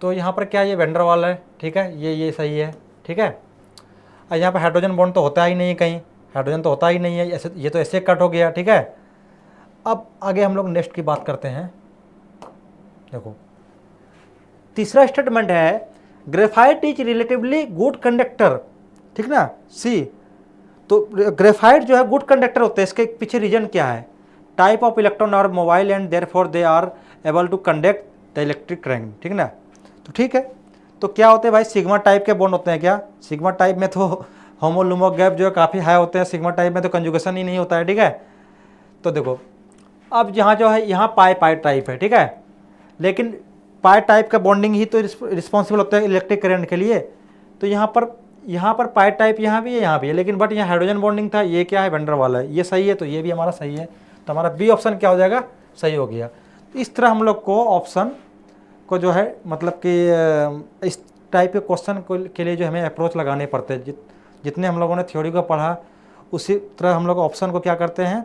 तो यहाँ पर क्या, ये वैंडरवाल है, ठीक है, ये सही है, ठीक है। और यहाँ पर हाइड्रोजन बॉन्ड तो होता ही नहीं है, कहीं हाइड्रोजन तो होता ही नहीं है, ऐसे ये तो ऐसे कट हो गया, ठीक है। अब आगे हम लोग नेक्स्ट की बात करते हैं। देखो तीसरा स्टेटमेंट है graphite is relatively good conductor, ठीक ना, सी। तो ग्रेफाइट जो है गुड कंडक्टर होते हैं, इसके पीछे रीजन क्या है, type of electron are mobile and therefore they are able to conduct the electric current, ठीक ना। तो ठीक है, तो क्या होते हैं भाई, सिग्मा टाइप के बॉन्ड होते हैं क्या। सिग्मा टाइप में तो होमोलुमो गैप जो है काफ़ी हाई होते हैं, सिग्मा टाइप में तो कंजुगेशन ही नहीं होता है, ठीक है। तो देखो अब यहाँ जो है यहाँ पाई टाइप है, ठीक है, लेकिन पाई टाइप का बॉन्डिंग ही तो रिस्पॉन्सिबल होता है इलेक्ट्रिक करंट के लिए। तो यहाँ पर पाई टाइप यहाँ भी है, लेकिन बट यहाँ हाइड्रोजन बॉन्डिंग था, ये क्या है वैंडरवाल है, ये सही है, तो ये भी हमारा सही है। तो हमारा बी ऑप्शन क्या हो जाएगा, सही हो गया। इस तरह हम लोग को ऑप्शन को जो है मतलब कि इस टाइप के क्वेश्चन को के लिए जो हमें अप्रोच लगाने पड़ते हैं। जितने हम लोगों ने थ्योरी को पढ़ा उसी तरह हम लोग ऑप्शन को क्या करते हैं,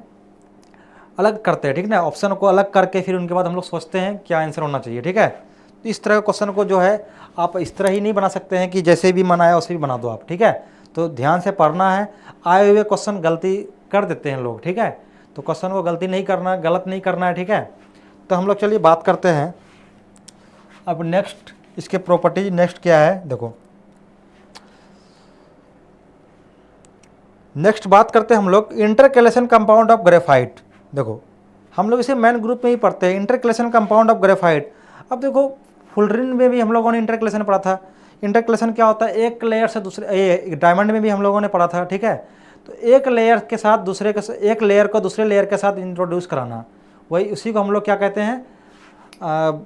अलग करते हैं, ठीक ना। ऑप्शन को अलग करके फिर उनके बाद हम लोग सोचते हैं क्या आंसर होना चाहिए, ठीक है। तो इस तरह के क्वेश्चन को जो है आप इस तरह ही नहीं बना सकते हैं कि जैसे भी मन आया वैसे भी बना दो आप, ठीक है। तो ध्यान से पढ़ना है। आए हुए क्वेश्चन गलती कर देते हैं लोग, ठीक है। तो क्वेश्चन को गलत नहीं करना है, ठीक है। तो हम लोग चलिए बात करते हैं अब नेक्स्ट इसके प्रॉपर्टीज। नेक्स्ट क्या है देखो, नेक्स्ट बात करते हैं हम लोग इंटरकैलेशन कंपाउंड ऑफ ग्रेफाइट। देखो हम लोग इसे मेन ग्रुप में ही पढ़ते हैं, इंटरकैलेशन कंपाउंड ऑफ ग्रेफाइट। अब देखो फुलरिन में भी हम लोगों ने इंटरकैलेशन पढ़ा था। इंटरकैलेशन क्या होता है, एक लेयर से दूसरे, डायमंड में भी हम लोगों ने पढ़ा था, ठीक है। तो एक लेयर के साथ एक लेयर को दूसरे लेयर के साथ इंट्रोड्यूस कराना, वही उसी को हम लोग क्या कहते हैं,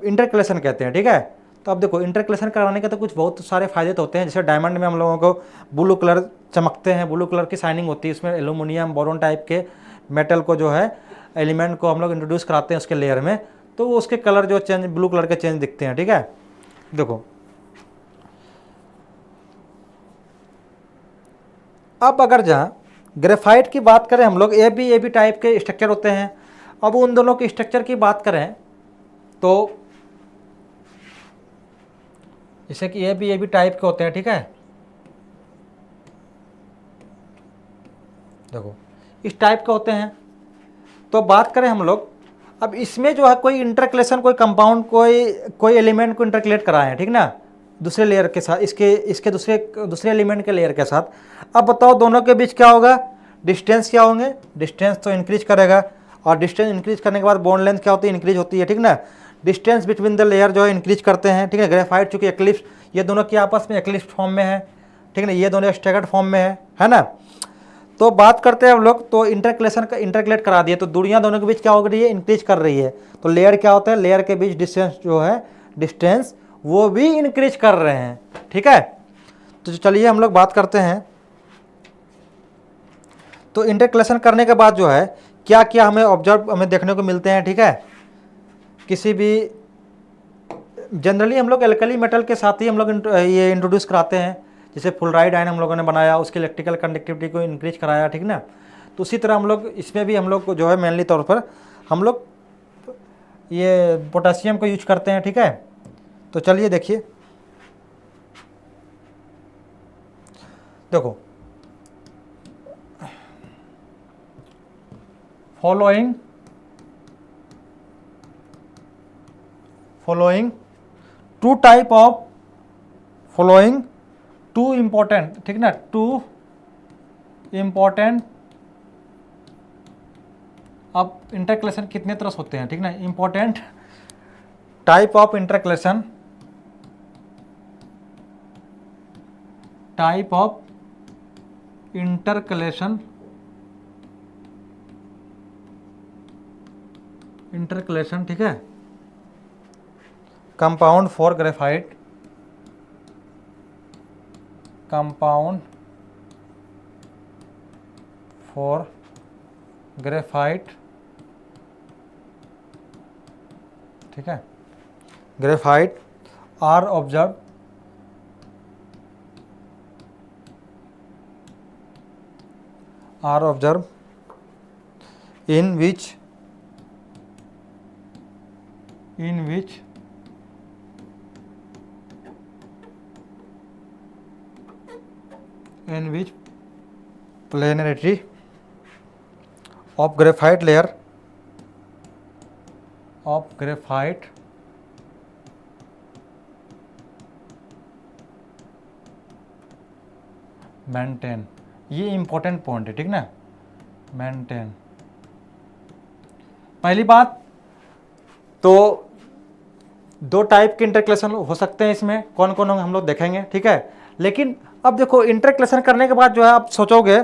इंटरकैलेशन कहते हैं, ठीक है। तो अब देखो इंटरकैलेशन कराने के तो कुछ बहुत सारे फायदे तो होते हैं। जैसे डायमंड में हम लोगों को ब्लू कलर चमकते हैं, ब्लू कलर की शाइनिंग होती है, इसमें एल्यूमिनियम बोरोन टाइप के मेटल को जो है एलिमेंट को हम लोग इंट्रोड्यूस कराते हैं उसके लेयर में, तो वो उसके कलर जो चेंज ब्लू कलर के चेंज दिखते हैं, ठीक है। देखो अब अगर जहाँ ग्रेफाइट की बात करें हम लोग, ए बी टाइप के स्ट्रक्चर होते हैं। अब उन दोनों के स्ट्रक्चर की बात करें तो जैसे कि ए बी टाइप के होते हैं, ठीक है। देखो इस टाइप के होते हैं। तो बात करें हम लोग, अब इसमें जो है कोई इंटरकलेशन, कोई कंपाउंड, कोई एलिमेंट को इंटरकलेट कराए हैं, ठीक ना, दूसरे लेयर के साथ, इसके दूसरे एलिमेंट के लेयर के साथ। अब बताओ दोनों के बीच क्या होगा, डिस्टेंस क्या होंगे, डिस्टेंस तो इंक्रीज करेगा, और डिस्टेंस इंक्रीज करने के बाद बॉन्ड लेंथ क्या होती है, इंक्रीज होती है, ठीक ना। डिस्टेंस बिटवीन द लेयर जो है इंक्रीज करते हैं, ठीक है। ग्रेफाइट चूंकि एक्लिप्स, ये दोनों की आपस में एक्लिप्स फॉर्म में है, ठीक है ना, ये दोनों स्टैगर्ड फॉर्म में है ना। तो बात करते हैं हम लोग, तो इंटरकलेट करा दिए, तो दूरियां दोनों के बीच क्या हो रही है, इंक्रीज कर रही है। तो लेयर क्या होता है, लेयर के बीच डिस्टेंस जो है, डिस्टेंस वो भी इंक्रीज कर रहे हैं, ठीक है। तो चलिए हम लोग बात करते हैं। तो इंटरकलेशन करने के बाद जो है क्या क्या हमें देखने को मिलते हैं, ठीक है। किसी भी जनरली हम लोग एल्कली मेटल के साथ ही हम लोग ये इंट्रोड्यूस कराते हैं। जैसे फ्लोराइड आयन हम लोगों ने बनाया, उसकी इलेक्ट्रिकल कंडक्टिविटी को इंक्रीज कराया, ठीक ना। तो उसी तरह हम लोग इसमें भी हम लोग जो है मेनली तौर पर हम लोग ये पोटेशियम को यूज करते हैं, ठीक है। तो चलिए देखिए, देखो फॉलोइंग टू इम्पोर्टेंट, ठीक ना, टू इम्पोर्टेंट। अब इंटरकलेशन कितने तरह से होते हैं, ठीक ना, इम्पोर्टेंट टाइप ऑफ इंटरकलेशन, ठीक है। कंपाउंड फॉर ग्रेफाइट, ठीक है। Graphite are observe in which planarity of graphite layer maintain, ये इंपॉर्टेंट पॉइंट है, ठीक ना, मेंटेन। पहली बात तो दो टाइप के इंटरकलेशन हो सकते हैं, इसमें कौन कौन हम लोग देखेंगे, ठीक है। लेकिन अब देखो इंटरकलेशन करने के बाद जो है आप सोचोगे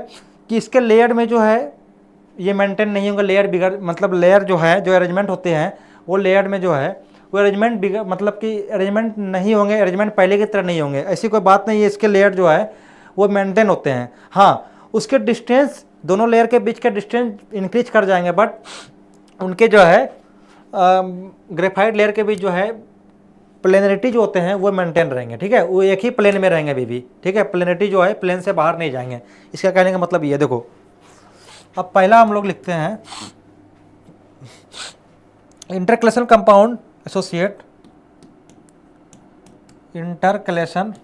कि इसके लेयर में जो है ये मेंटेन नहीं होंगे, लेयर बिगड़, मतलब लेयर जो है, जो अरेंजमेंट होते हैं वो लेयर में जो है वो अरेंजमेंट बिगड़, मतलब कि अरेंजमेंट नहीं होंगे, अरेंजमेंट पहले की तरह नहीं होंगे, ऐसी कोई बात नहीं है। इसके लेयर जो है वो मेंटेन होते हैं। हाँ, उसके डिस्टेंस, दोनों लेयर के बीच के डिस्टेंस इंक्रीज कर जाएंगे, बट उनके जो है ग्रेफाइट लेयर के बीच जो है प्लेनरिटी जो होते हैं वो मेंटेन रहेंगे, ठीक है, वो एक ही प्लेन में रहेंगे अभी भी, ठीक है, प्लेनरिटी जो है प्लेन से बाहर नहीं जाएंगे। इसका कहने का मतलब ये देखो, अब पहला हम लोग लिखते हैं intercalation compound associate, intercalation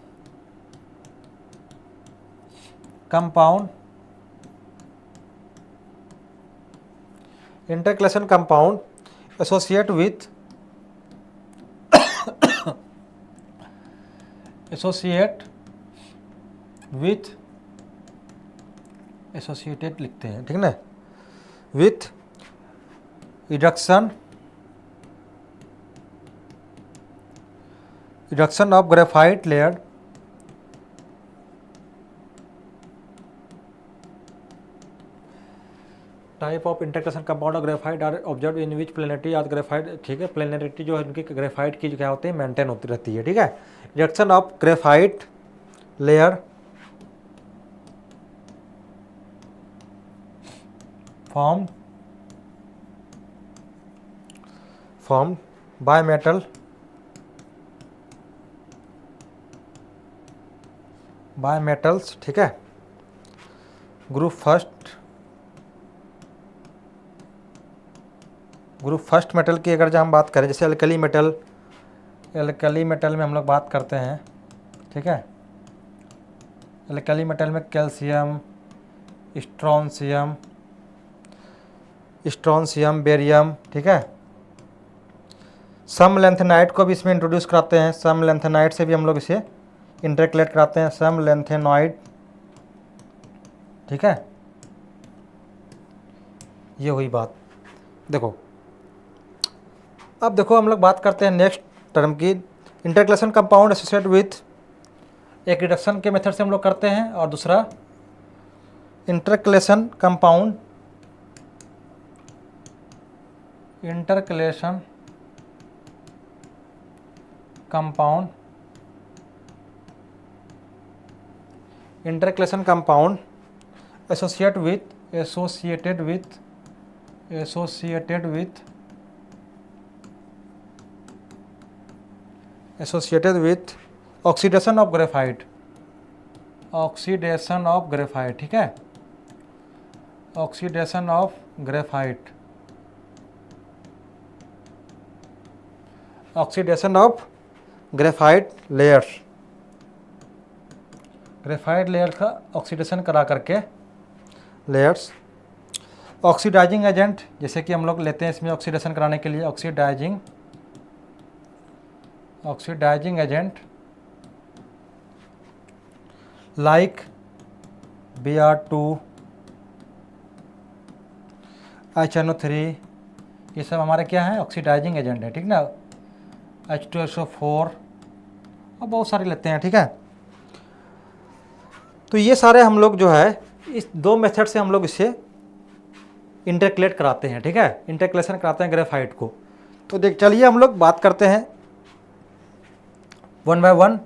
compound, intercalation compound associate with associate with associated लिखते हैं, ठीक ना, with reduction of graphite layer type of intercalation compound of graphite are observe in which planarity are graphite, ठीक है, प्लेनरिटी जो है उनकी graphite की जो क्या होती है मेंटेन होती रहती है, ठीक है। Reduction of graphite layer form by metals, ठीक है, ग्रुप फर्स्ट मेटल की अगर जो हम बात करें, जैसे अल्कली मेटल में हम लोग बात करते हैं, ठीक है, अल्कली मेटल में कैल्शियम, स्ट्रोंशियम, बेरियम, ठीक है। सम लेंथेनाइट को भी इसमें इंट्रोड्यूस कराते हैं, सम लेंथेनाइट से भी हम लोग इसे इंटरकलेट कराते हैं, सम लेंथेनॉइड, ठीक है। ये हुई बात। देखो अब देखो हम लोग बात करते हैं नेक्स्ट टर्म की, इंटरकलेशन कंपाउंड एसोसिएट विथ, एक रिडक्शन के मेथड से हम लोग करते हैं और दूसरा intercalation compound associated with oxidation of graphite, ठीक है, ऑक्सीडेशन ऑफ ग्रेफाइट लेयर का ऑक्सीडेशन करा करके लेयर्स, ऑक्सीडाइजिंग एजेंट जैसे कि हम लोग लेते हैं इसमें ऑक्सीडेशन कराने के लिए oxidising agent like Br2, HNO3, ये सब हमारे क्या है ऑक्सीडाइजिंग एजेंट है, ठीक ना, H2SO4 और बहुत सारे लेते हैं, ठीक है। तो ये सारे हम लोग जो है इस दो मेथड से हम लोग इसे इंटरकलेट कराते हैं, ठीक है, इंटरकलेशन कराते हैं ग्रेफाइट को। तो देख चलिए हम लोग बात करते हैं वन बाय वन।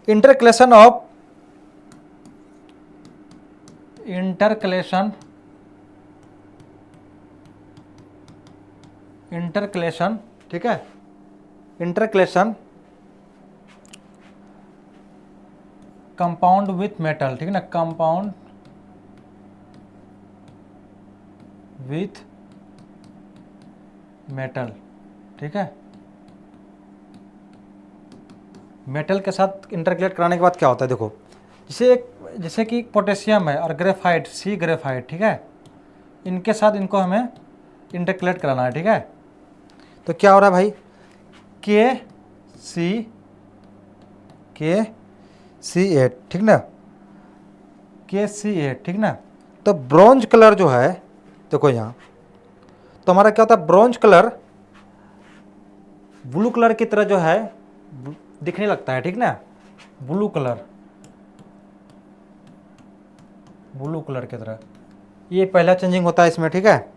इंटरकलेशन ठीक है, इंटरकलेशन कंपाउंड विथ मेटल, ठीक है ना, कंपाउंड विथ मेटल, ठीक है। मेटल के साथ इंटरकलेट कराने के बाद क्या होता है, देखो जैसे कि पोटेशियम है और ग्रेफाइट, सी ग्रेफाइट, ठीक है, इनके साथ इनको हमें इंटरकलेट कराना है, ठीक है। तो क्या हो रहा है भाई, KC8, ठीक ना, KC8, ठीक ना। तो ब्रॉन्ज कलर जो है देखो यहाँ, तो हमारा क्या होता है, ब्रॉन्ज कलर ब्लू कलर की तरह जो है दिखने लगता है, ठीक ना, ब्लू कलर की तरह, ये पहला चेंजिंग होता है इसमें, ठीक है।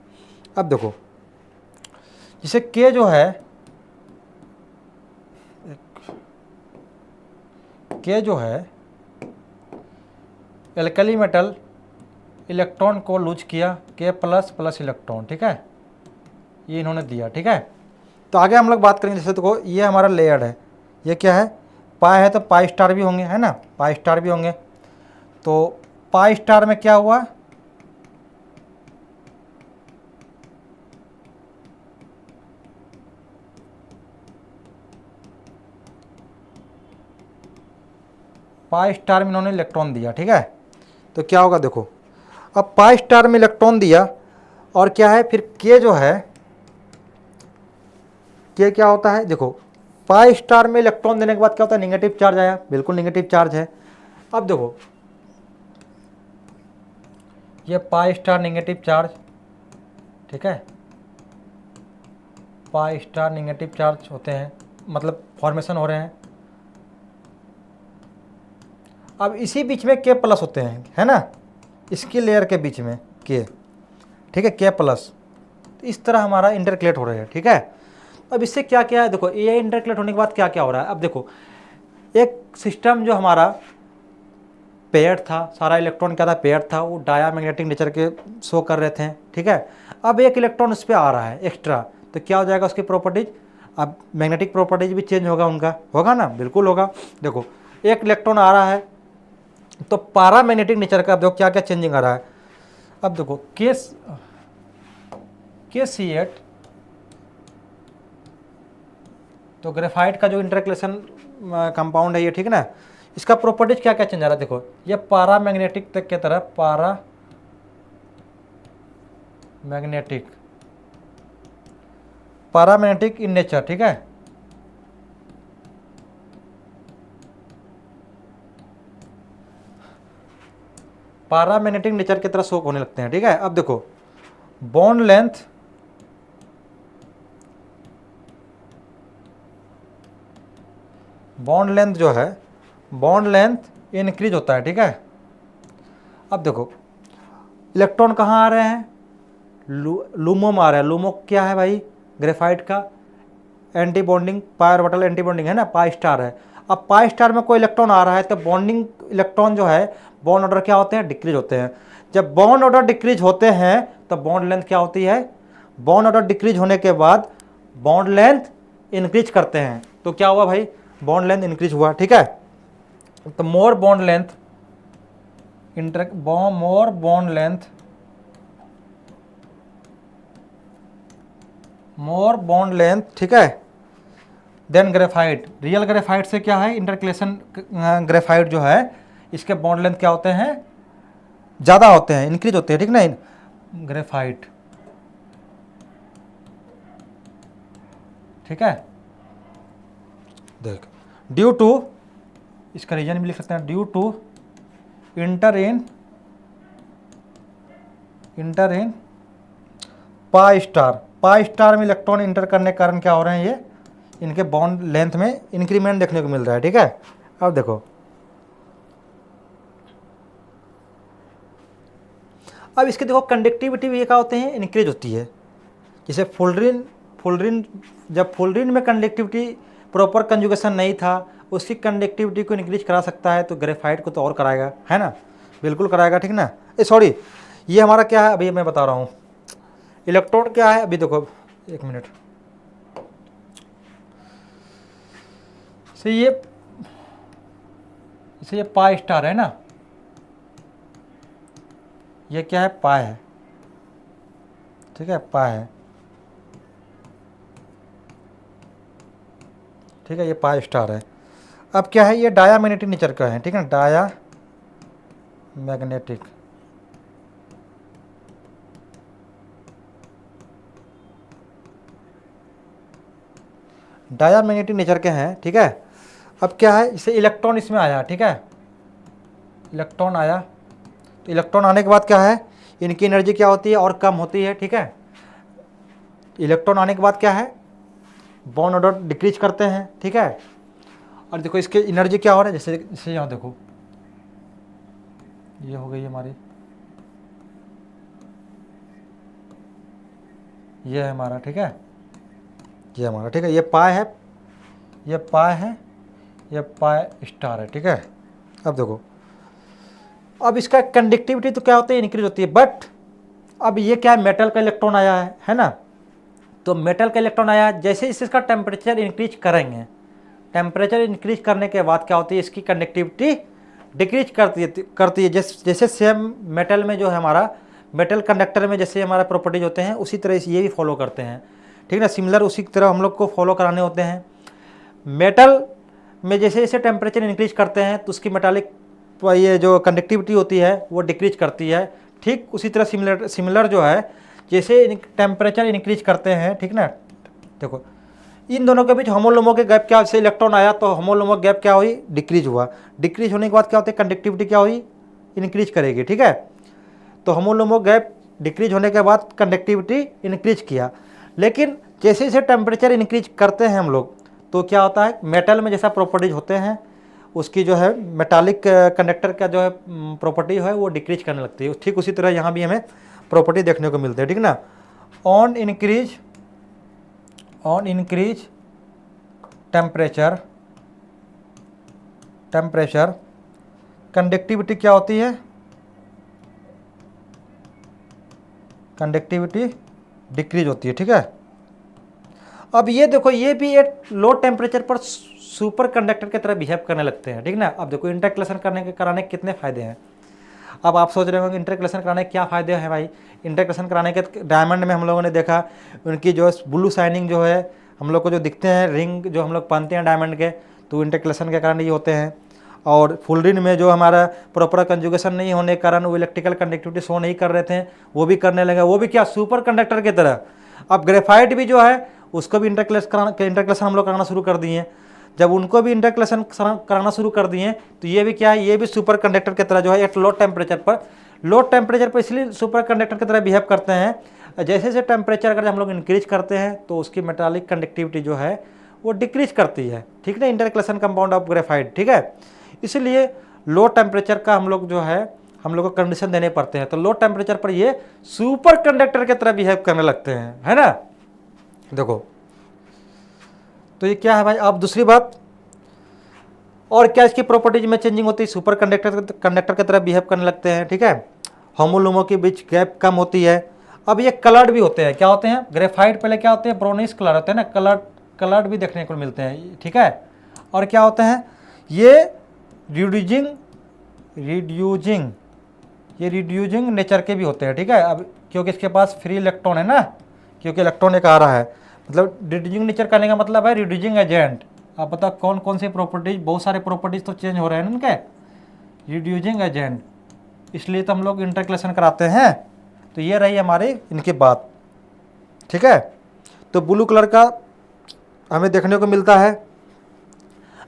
अब देखो जैसे K जो है एल्कली मेटल इलेक्ट्रॉन को लूज किया, K++ इलेक्ट्रॉन, ठीक है, ये इन्होंने दिया, ठीक है। तो आगे हम लोग बात करेंगे, जैसे देखो ये हमारा लेयर है, ये क्या है, पाई है तो पाई स्टार भी होंगे, है ना, पाई स्टार भी होंगे। तो पाई स्टार में क्या हुआ, पाई स्टार में इन्होंने इलेक्ट्रॉन दिया, ठीक है। तो क्या होगा देखो, अब पाई स्टार में इलेक्ट्रॉन दिया और क्या है फिर के जो है, के क्या होता है देखो, पाई स्टार में इलेक्ट्रॉन देने के बाद क्या होता है, नेगेटिव चार्ज आया, बिल्कुल नेगेटिव चार्ज है। अब देखो ये पाई स्टार नेगेटिव चार्ज, ठीक है, पाई स्टार नेगेटिव चार्ज होते हैं, मतलब फॉर्मेशन हो रहे हैं। अब इसी बीच में के प्लस होते हैं, है ना, इसकी लेयर के बीच में के, ठीक है, के प्लस। तो इस तरह हमारा इंटरकलेट हो रहे हैं, ठीक है। अब इससे क्या क्या है देखो, ये इंटरकलेट होने के बाद क्या क्या हो रहा है। अब देखो एक सिस्टम जो हमारा पेयर था, सारा इलेक्ट्रॉन क्या था, पेयर था, वो डायामैग्नेटिक नेचर के शो कर रहे थे, ठीक है। अब एक इलेक्ट्रॉन उस पर आ रहा है एक्स्ट्रा, तो क्या हो जाएगा उसकी प्रॉपर्टीज, अब मैग्नेटिक प्रॉपर्टीज भी चेंज होगा उनका, होगा ना, बिल्कुल होगा। देखो एक इलेक्ट्रॉन आ रहा है तो पैरामैग्नेटिक नेचर का, अब देखो क्या क्या चेंजिंग आ रहा है। अब देखो के तो ग्रेफाइट का जो इंटरकलेशन कंपाउंड है ये, ठीक है ना, इसका प्रॉपर्टीज क्या क्या चेंज आ रहा है। देखो ये पैरामैग्नेटिक तक की तरह, पैरामैग्नेटिक इन नेचर, ठीक है, पैरामैग्नेटिक नेचर की तरह शो होने लगते हैं, ठीक है। अब देखो बॉन्ड लेंथ जो है, बॉन्ड लेंथ इंक्रीज होता है, ठीक है। अब देखो इलेक्ट्रॉन कहाँ आ रहे हैं, लूमो में आ रहे हैं। लूमो क्या है भाई, ग्रेफाइट का एंटी बॉन्डिंग, पाई ऑर्बिटल एंटी बॉन्डिंग है ना, पाई स्टार है। अब पाई स्टार में कोई इलेक्ट्रॉन आ रहा है तो बॉन्डिंग इलेक्ट्रॉन जो है, बॉन्ड ऑर्डर क्या होते हैं, डिक्रीज होते हैं। जब बॉन्ड ऑर्डर डिक्रीज होते हैं तो बॉन्ड लेंथ क्या होती है, बॉन्ड ऑर्डर डिक्रीज होने के बाद बॉन्ड लेंथ इंक्रीज करते हैं। तो क्या हुआ भाई, बॉन्ड लेंथ इंक्रीज हुआ, ठीक है। तो मोर बॉन्ड लेंथ मोर बॉन्ड लेंथ, ठीक है, देन ग्रेफाइट। रियल ग्रेफाइट से क्या है, इंटरकलेशन ग्रेफाइट जो है, इसके बॉन्ड लेंथ क्या होते हैं, ज़्यादा होते हैं, इंक्रीज होते हैं, ठीक ना, ग्रेफाइट, ठीक है। देख ड्यू टू, इसका रीजन भी लिख सकते हैं, due to enter in pi star में इलेक्ट्रॉन इंटर करने के कारण क्या हो रहे हैं, ये इनके बॉन्ड लेंथ में इंक्रीमेंट देखने को मिल रहा है, ठीक है। अब देखो अब इसके देखो कंडक्टिविटी भी क्या होते हैं, इंक्रीज होती है। जैसे फुलरिन जब फुलरिन में कंडक्टिविटी प्रॉपर कंजुगेशन नहीं था, उसकी कंडक्टिविटी को इंक्रीज करा सकता है, तो ग्रेफाइट को तो और कराएगा, है ना, बिल्कुल कराएगा, ठीक ना। सॉरी, ये हमारा क्या है, अभी मैं बता रहा हूँ, इलेक्ट्रॉन क्या है। अभी देखो एक मिनट, ये पाई स्टार है ना, ये क्या है, पाई है, ठीक है, पाई है, ठीक है, ये पाई स्टार है। अब क्या है, ये डायामैग्नेटिक नेचर का है, ठीक है, डायामैग्नेटिक नेचर के हैं, ठीक है। अब क्या है, इसे इलेक्ट्रॉन इसमें आया, ठीक है, इलेक्ट्रॉन आया, तो इलेक्ट्रॉन आने के बाद क्या है, इनकी एनर्जी क्या होती है, और कम होती है, ठीक है। इलेक्ट्रॉन आने के बाद क्या है, बॉन्ड ऑर्डर डिक्रीज करते हैं, ठीक है। और देखो इसके एनर्जी क्या हो रहा है, जैसे यहाँ देखो, ये हो गई हमारी, ये है हमारा, ठीक है, ये हमारा, ठीक है, ये पाई है, ये पाई स्टार है, ठीक है। अब देखो, अब इसका कंडक्टिविटी तो क्या होती है, इंक्रीज होती है, बट अब ये क्या है, मेटल का इलेक्ट्रॉन आया है ना, तो मेटल का इलेक्ट्रॉन आया, जैसे इसका टेम्परेचर इंक्रीज करेंगे टेम्परेचर इंक्रीज करने के बाद क्या होती है, इसकी कंडक्टिविटी डिक्रीज करती है। जैसे सेम मेटल में जो है हमारा मेटल कंडक्टर में जैसे हमारा प्रॉपर्टीज होते हैं उसी तरह से ये भी फॉलो करते हैं, ठीक ना, सिमिलर उसी तरह हम लोग को फॉलो कराने होते हैं। मेटल में जैसे जैसे टेम्परेचर इंक्रीज करते हैं तो उसकी मेटालिक ये जो कंडक्टिविटी होती है वो डिक्रीज करती है। ठीक उसी तरह सिमिलर जो है जैसे टेम्परेचर इंक्रीज करते हैं, ठीक ना, देखो इन दोनों के बीच होमोलुमो के गैप क्या, जैसे इलेक्ट्रॉन आया तो होमोलुमो गैप क्या हुई, डिक्रीज हुआ। डिक्रीज होने के बाद क्या होता है, कंडक्टिविटी क्या हुई, इंक्रीज करेगी, ठीक है। तो होमोलुमो गैप डिक्रीज होने के बाद कंडक्टिविटी इंक्रीज किया। लेकिन जैसे जैसे टेम्परेचर इंक्रीज करते हैं हम लोग तो क्या होता है, मेटल में जैसा प्रॉपर्टीज होते हैं उसकी जो है मेटालिक कंडक्टर का जो है प्रॉपर्टी है वो डिक्रीज करने लगती है। ठीक उसी तरह यहाँ भी हमें प्रॉपर्टी देखने को मिलती है, ठीक ना। ऑन इंक्रीज टेम्परेचर कंडक्टिविटी क्या होती है, कंडक्टिविटी डिक्रीज होती है, ठीक है। अब ये देखो ये भी एक लो टेम्परेचर पर सुपर कंडक्टर की तरह बिहेव करने लगते हैं, ठीक ना। अब देखो इंटरकलेशन कराने के कितने फायदे हैं। अब आप सोच रहे होंगे इंटरकलेशन कराने के क्या फ़ायदे हैं भाई। इंटरकलेशन कराने के डायमंड में हम लोगों ने देखा उनकी जो ब्लू शाइनिंग जो है हम लोग को जो दिखते हैं रिंग जो हम लोग पहनते हैं डायमंड के, तो इंटरकलेशन के कारण ये होते हैं। और फुलरिन में जो हमारा प्रॉपर कंजुगेशन नहीं होने के कारण वो इलेक्ट्रिकल कंडक्टिविटी शो नहीं कर रहे थे, वो भी करने लगे, वो भी क्या सुपर कंडक्टर की तरह। अब ग्रेफाइट भी जो है उसको भी इंटरकलेशन हम लोग कराना शुरू कर दिए। जब उनको भी इंटरकलेशन कराना शुरू कर दिए तो ये भी क्या है, ये भी सुपर कंडक्टर की तरह जो है एक लो टेम्परेचर पर इसलिए सुपर कंडक्टर की तरह बिहेव करते हैं। जैसे जैसे टेम्परेचर अगर हम लोग इंक्रीज करते हैं तो उसकी मेटालिक कंडक्टिविटी जो है वो डिक्रीज करती है, ठीक है, इंटरकलेशन कंपाउंड ऑफ ग्रेफाइट, ठीक है। इसलिए लो टेम्परेचर का हम लोग जो है हम लोग को कंडीशन देने पड़ते हैं, तो लो टेम्परेचर पर ये सुपर कंडक्टर की तरह बिहेव करने लगते हैं, है ना। देखो तो ये क्या है भाई। अब दूसरी बात और क्या इसकी प्रॉपर्टीज में चेंजिंग होती है, सुपर कंडक्टर की तरह बिहेव करने लगते हैं, ठीक है। होमोलुमो के बीच गैप कम होती है। अब ये कलर्ड भी होते हैं, क्या होते हैं, ग्रेफाइट पहले क्या होते हैं, ब्राउनिश कलर होते हैं ना, कलर्ड भी देखने को मिलते हैं, ठीक है। और क्या होते हैं ये रिड्यूजिंग नेचर के भी होते हैं, ठीक है। अब क्योंकि इसके पास फ्री इलेक्ट्रॉन है ना, क्योंकि इलेक्ट्रॉन एक आ रहा है, मतलब रिड्यूजिंग नेचर करने का मतलब है रिड्यूजिंग एजेंट। आप बताओ कौन कौन सी प्रॉपर्टीज, बहुत सारे प्रॉपर्टीज तो चेंज हो रहे हैं उनके, रिड्यूजिंग एजेंट, इसलिए तो हम लोग इंटरकलेशन कराते हैं। तो ये रही हमारी इनकी बात, ठीक है। तो ब्लू कलर का हमें देखने को मिलता है।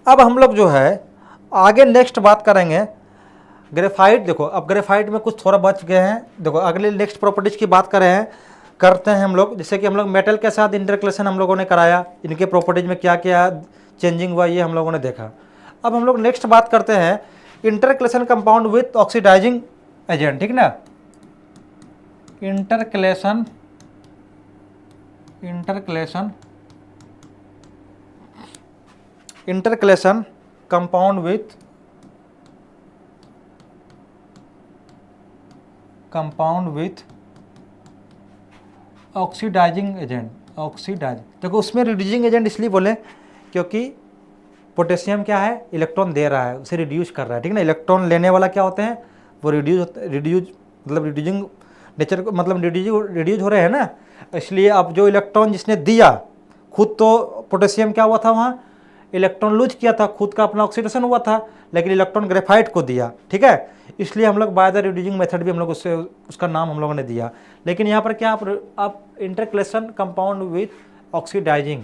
अब हम लोग जो है आगे नेक्स्ट बात करेंगे ग्रेफाइट। देखो अब ग्रेफाइट में कुछ थोड़ा बच गए हैं, देखो अगले नेक्स्ट प्रॉपर्टीज की बात करते हैं हम लोग। जैसे कि हम लोग मेटल के साथ इंटरकलेशन हम लोगों ने कराया, इनके प्रॉपर्टीज में क्या क्या चेंजिंग हुआ ये हम लोगों ने देखा। अब हम लोग नेक्स्ट बात करते हैं intercalation compound with oxidising agent, ठीक ना। इंटरकलेशन कंपाउंड विथ ऑक्सीडाइजिंग एजेंट। देखो उसमें रिड्यूसिंग एजेंट इसलिए बोले क्योंकि पोटेशियम क्या है, इलेक्ट्रॉन दे रहा है, उसे रिड्यूस कर रहा है, ठीक ना। इलेक्ट्रॉन लेने वाला क्या होते हैं, वो रिड्यूजिंग नेचर को मतलब रिड्यूज हो रहे हैं ना। इसलिए अब जो इलेक्ट्रॉन जिसने दिया, खुद तो पोटेशियम क्या हुआ था, वहाँ इलेक्ट्रॉन लूज किया था, खुद का अपना ऑक्सीडेशन हुआ था, लेकिन इलेक्ट्रॉन ग्रेफाइट को दिया, ठीक है। इसलिए हम लोग बाय द रिड्यूसिंग मेथड भी हम लोग उसका नाम हम लोगों ने दिया। लेकिन यहाँ पर क्या आप इंटरकलेशन कंपाउंड विथ ऑक्सीडाइजिंग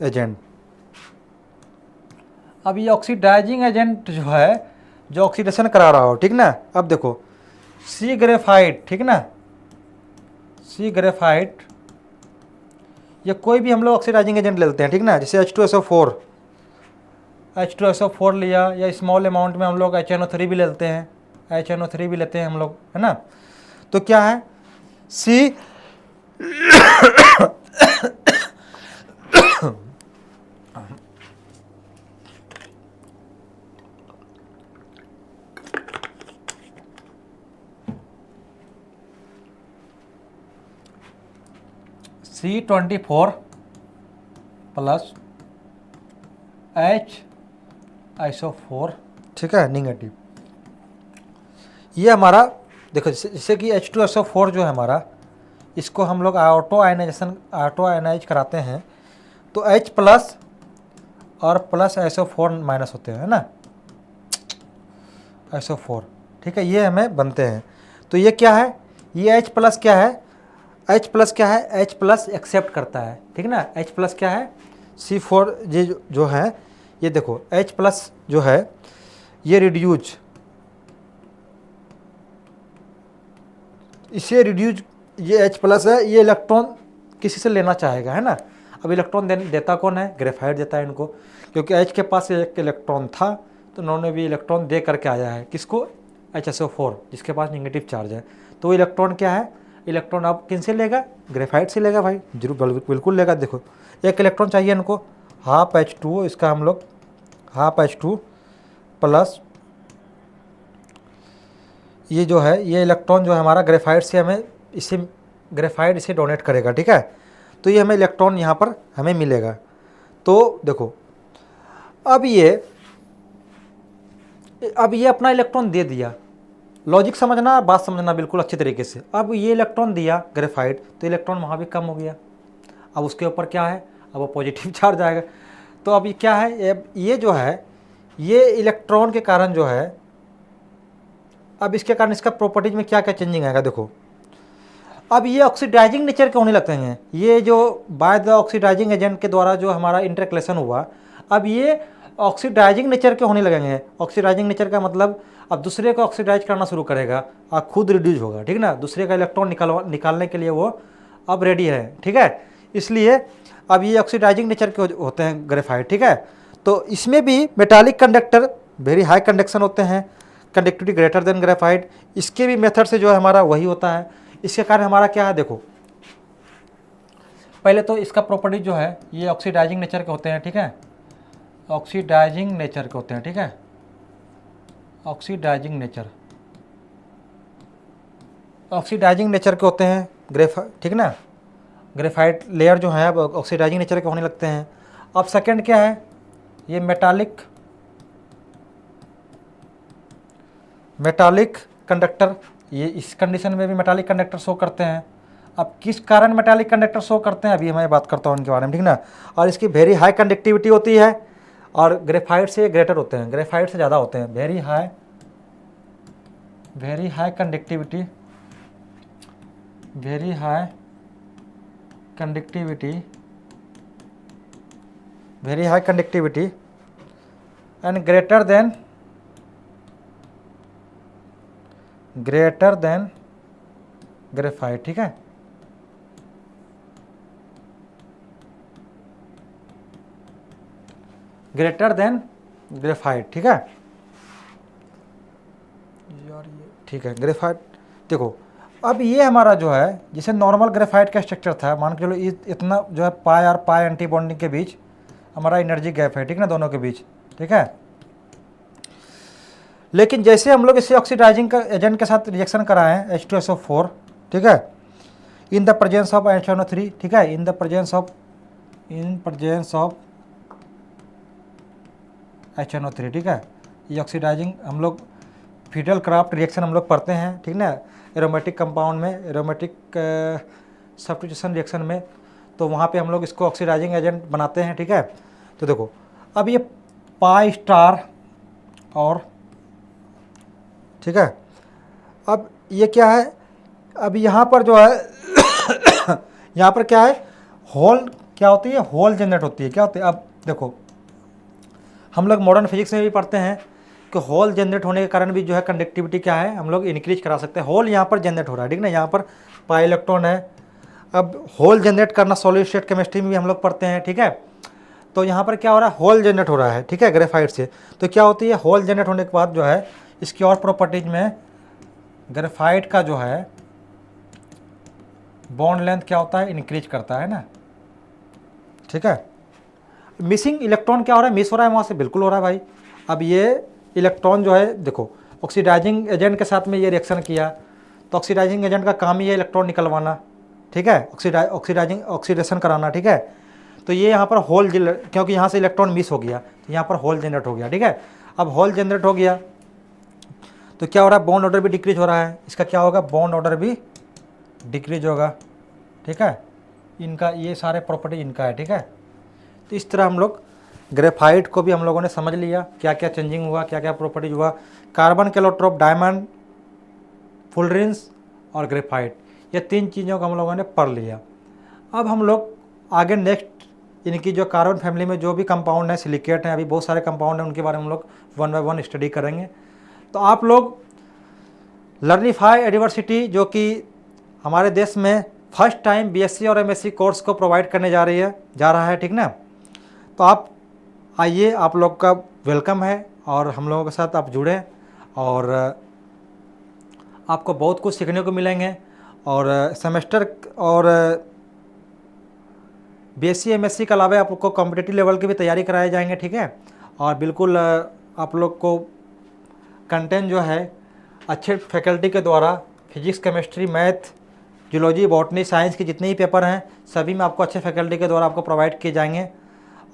एजेंट। अब ये ऑक्सीडाइजिंग एजेंट जो है जो ऑक्सीडेशन करा रहा हो, ठीक ना। अब देखो सी ग्रेफाइट, ठीक ना, सी ग्रेफाइट या कोई भी हम लोग ऑक्सीडाइजिंग एजेंट लेते हैं, ठीक ना। जैसे H2SO4 लिया, या स्मॉल अमाउंट में हम लोग HNO3 भी लेते हैं, हम लोग, है ना। तो क्या है सी C24 प्लस HiSO4, ठीक है, निगेटिव। ये हमारा देखो जैसे कि H2SO4 जो है हमारा, इसको हम लोग ऑटो आयनाइज कराते हैं तो H प्लस और प्लस SO4 माइनस होते हैं, है ना, SO4, ठीक है, ये हमें बनते हैं। तो ये क्या है, ये H प्लस क्या है, H प्लस क्या है, H प्लस एक्सेप्ट करता है, ठीक है ना। H प्लस क्या है, C4 ये जो है, ये देखो H प्लस जो है ये रिड्यूज, इसे रिड्यूज, ये H प्लस है, ये इलेक्ट्रॉन किसी से लेना चाहेगा, है ना। अब इलेक्ट्रॉन देता कौन है, ग्रेफाइट देता है इनको, क्योंकि H के पास एक इलेक्ट्रॉन था तो उन्होंने भी इलेक्ट्रॉन दे करके आया है, किसको, HSO4 जिसके पास नेगेटिव चार्ज है। तो इलेक्ट्रॉन क्या है, इलेक्ट्रॉन अब किन से लेगा, ग्रेफाइट से लेगा भाई, जरूर बिल्कुल लेगा। देखो एक इलेक्ट्रॉन चाहिए इनको, हाफ H2, इसका हम लोग हाफ H2 प्लस ये जो है, ये इलेक्ट्रॉन जो है हमारा ग्रेफाइट से हमें इसे, ग्रेफाइट इसे डोनेट करेगा, ठीक है। तो ये हमें इलेक्ट्रॉन यहाँ पर हमें मिलेगा। तो देखो अब ये अपना इलेक्ट्रॉन दे दिया, लॉजिक समझना, बात समझना बिल्कुल अच्छे तरीके से। अब ये इलेक्ट्रॉन दिया ग्रेफाइट, तो इलेक्ट्रॉन वहाँ भी कम हो गया, अब उसके ऊपर क्या है, अब वो पॉजिटिव चार्ज आएगा। तो अब ये क्या है, ये जो है, ये इलेक्ट्रॉन के कारण जो है, अब इसके कारण इसका प्रॉपर्टीज में क्या क्या चेंजिंग आएगा, देखो अब ये ऑक्सीडाइजिंग नेचर के होने लगते हैं, ये जो बाय द ऑक्सीडाइजिंग एजेंट के द्वारा जो हमारा इंटरकलेशन हुआ, अब ये ऑक्सीडाइजिंग नेचर के होने लगेंगे। ऑक्सीडाइजिंग नेचर का मतलब अब दूसरे को ऑक्सीडाइज करना शुरू करेगा और खुद रिड्यूज होगा, ठीक ना, दूसरे का इलेक्ट्रॉन निकालने के लिए वो अब रेडी है, ठीक है। इसलिए अब ये ऑक्सीडाइजिंग नेचर के होते हैं ग्रेफाइट, ठीक है। तो इसमें भी metallic conductor very high conduction होते हैं, कंडक्टिविटी ग्रेटर देन ग्रेफाइट, इसके भी मेथड से जो है हमारा वही होता है। इसके कारण हमारा क्या है, देखो पहले तो इसका प्रॉपर्टी जो है ये ऑक्सीडाइजिंग नेचर के होते हैं, ठीक है, ऑक्सीडाइजिंग नेचर के होते हैं, ठीक है, ऑक्सीडाइजिंग नेचर के होते हैं ग्रेफाइट, ठीक ना, ग्रेफाइट लेयर जो है अब ऑक्सीडाइजिंग नेचर के होने लगते हैं। अब सेकंड क्या है, ये मेटालिक कंडक्टर, ये इस कंडीशन में भी मेटालिक कंडक्टर शो करते हैं। अब किस कारण मेटालिक कंडक्टर शो करते हैं, अभी मैं बात करता हूँ इनके बारे में, ठीक ना। और इसकी वेरी हाई कंडक्टिविटी होती है और ग्रेफाइट से ग्रेटर होते हैं, ग्रेफाइट से ज़्यादा होते हैं, very high conductivity, very high conductivity and greater than graphite, ठीक है। ग्रेटर देन ग्रेफाइट, ठीक है यार, ये ठीक है ग्रेफाइट। देखो अब ये हमारा जो है, जैसे नॉर्मल ग्रेफाइट का स्ट्रक्चर था, मान के चलो इतना जो है पाई और पाई एंटी बॉन्डिंग के बीच हमारा एनर्जी गैप है, ठीक है ना, दोनों के बीच, ठीक है। लेकिन जैसे हम लोग इसे ऑक्सीडाइजिंग का एजेंट के साथ रिएक्शन कराएं H2SO4, ठीक है, in the presence of HNO3, ठीक है, इन प्रेजेंस ऑफ HNO3, ठीक है। ये ऑक्सीडाइजिंग हम लोग फिडल क्राफ्ट रिएक्शन हम लोग पढ़ते हैं, ठीक ना, एरोमेटिक कंपाउंड में, एरोमेटिक सब्स्टिट्यूशन रिएक्शन में, तो वहाँ पे हम लोग इसको ऑक्सीडाइजिंग एजेंट बनाते हैं, ठीक है। तो देखो अब ये पाई स्टार और, ठीक है, अब ये क्या है, अब यहाँ पर जो है यहाँ पर क्या है, होल क्या होती है, होल जनरेट होती है, क्या होती है। अब देखो हम लोग मॉडर्न फिजिक्स में भी पढ़ते हैं कि होल जनरेट होने के कारण भी जो है कंडक्टिविटी क्या है, हम लोग इंक्रीज करा सकते हैं। होल यहाँ पर जनरेट हो रहा है, ठीक ना, यहाँ पर पाई इलेक्ट्रॉन है। अब होल जनरेट करना सॉलिड स्टेट केमिस्ट्री में भी हम लोग पढ़ते हैं, ठीक है। तो यहाँ पर क्या हो रहा है, होल जनरेट हो रहा है, ठीक है, ग्रेफाइट से। तो क्या होती है, होल जनरेट होने के बाद जो है इसकी और प्रॉपर्टीज में ग्रेफाइट का जो है बॉन्ड लेंथ क्या होता है, इंक्रीज करता है ना, ठीक है। मिसिंग इलेक्ट्रॉन क्या हो रहा है, मिस हो रहा है वहाँ से, बिल्कुल हो रहा है भाई। अब ये इलेक्ट्रॉन जो है, देखो ऑक्सीडाइजिंग एजेंट के साथ में ये रिएक्शन किया, तो ऑक्सीडाइजिंग एजेंट का काम ही है इलेक्ट्रॉन निकलवाना, ठीक है, ऑक्सीडेशन कराना, ठीक है। तो ये यहाँ पर होल, क्योंकि यहाँ से इलेक्ट्रॉन मिस हो गया तो यहाँ पर होल जनरेट हो गया, ठीक है। अब होल जनरेट हो गया तो क्या हो रहा है, बॉन्ड ऑर्डर भी डिक्रीज हो रहा है, इसका क्या होगा, बॉन्ड ऑर्डर भी डिक्रीज होगा, ठीक है। इनका ये सारे प्रॉपर्टी इनका है, ठीक है। तो इस तरह हम लोग ग्रेफाइट को भी हम लोगों ने समझ लिया, क्या क्या चेंजिंग हुआ, क्या क्या प्रॉपर्टीज हुआ, कार्बन कैलोट्रोप, डायमंड, फुलरेंस और ग्रेफाइट, ये 3 चीज़ों को हम लोगों ने पढ़ लिया। अब हम लोग आगे नेक्स्ट इनकी जो कार्बन फैमिली में जो भी कंपाउंड है, सिलिकेट हैं, अभी बहुत सारे कंपाउंड हैं, उनके बारे में हम लोग 1 बाय 1 स्टडी करेंगे। तो आप लोग लर्निफाई एडिवर्सिटी जो कि हमारे देश में फर्स्ट टाइम बीएससी और एमएससी कोर्स को प्रोवाइड करने जा रहा है, ठीक ना। तो आप आइए, आप लोग का वेलकम है और हम लोगों के साथ आप जुड़ें और आपको बहुत कुछ सीखने को मिलेंगे। और सेमेस्टर और बीएससी एमएससी के अलावा आपको कॉम्पिटिटिव लेवल की भी तैयारी कराए जाएंगे, ठीक है। और बिल्कुल आप लोग को कंटेंट जो है अच्छे फैकल्टी के द्वारा physics, chemistry, math, zoology, botany, science के जितने ही पेपर हैं सभी में आपको अच्छे फैकल्टी के द्वारा आपको प्रोवाइड किए जाएंगे।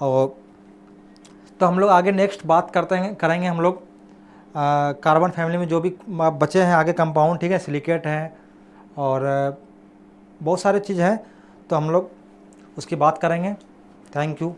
और तो हम लोग आगे नेक्स्ट बात करेंगे हम लोग कार्बन फैमिली में जो भी बचे हैं आगे कंपाउंड, ठीक है, सिलिकेट हैं और बहुत सारे चीज़ हैं, तो हम लोग उसकी बात करेंगे। Thank you.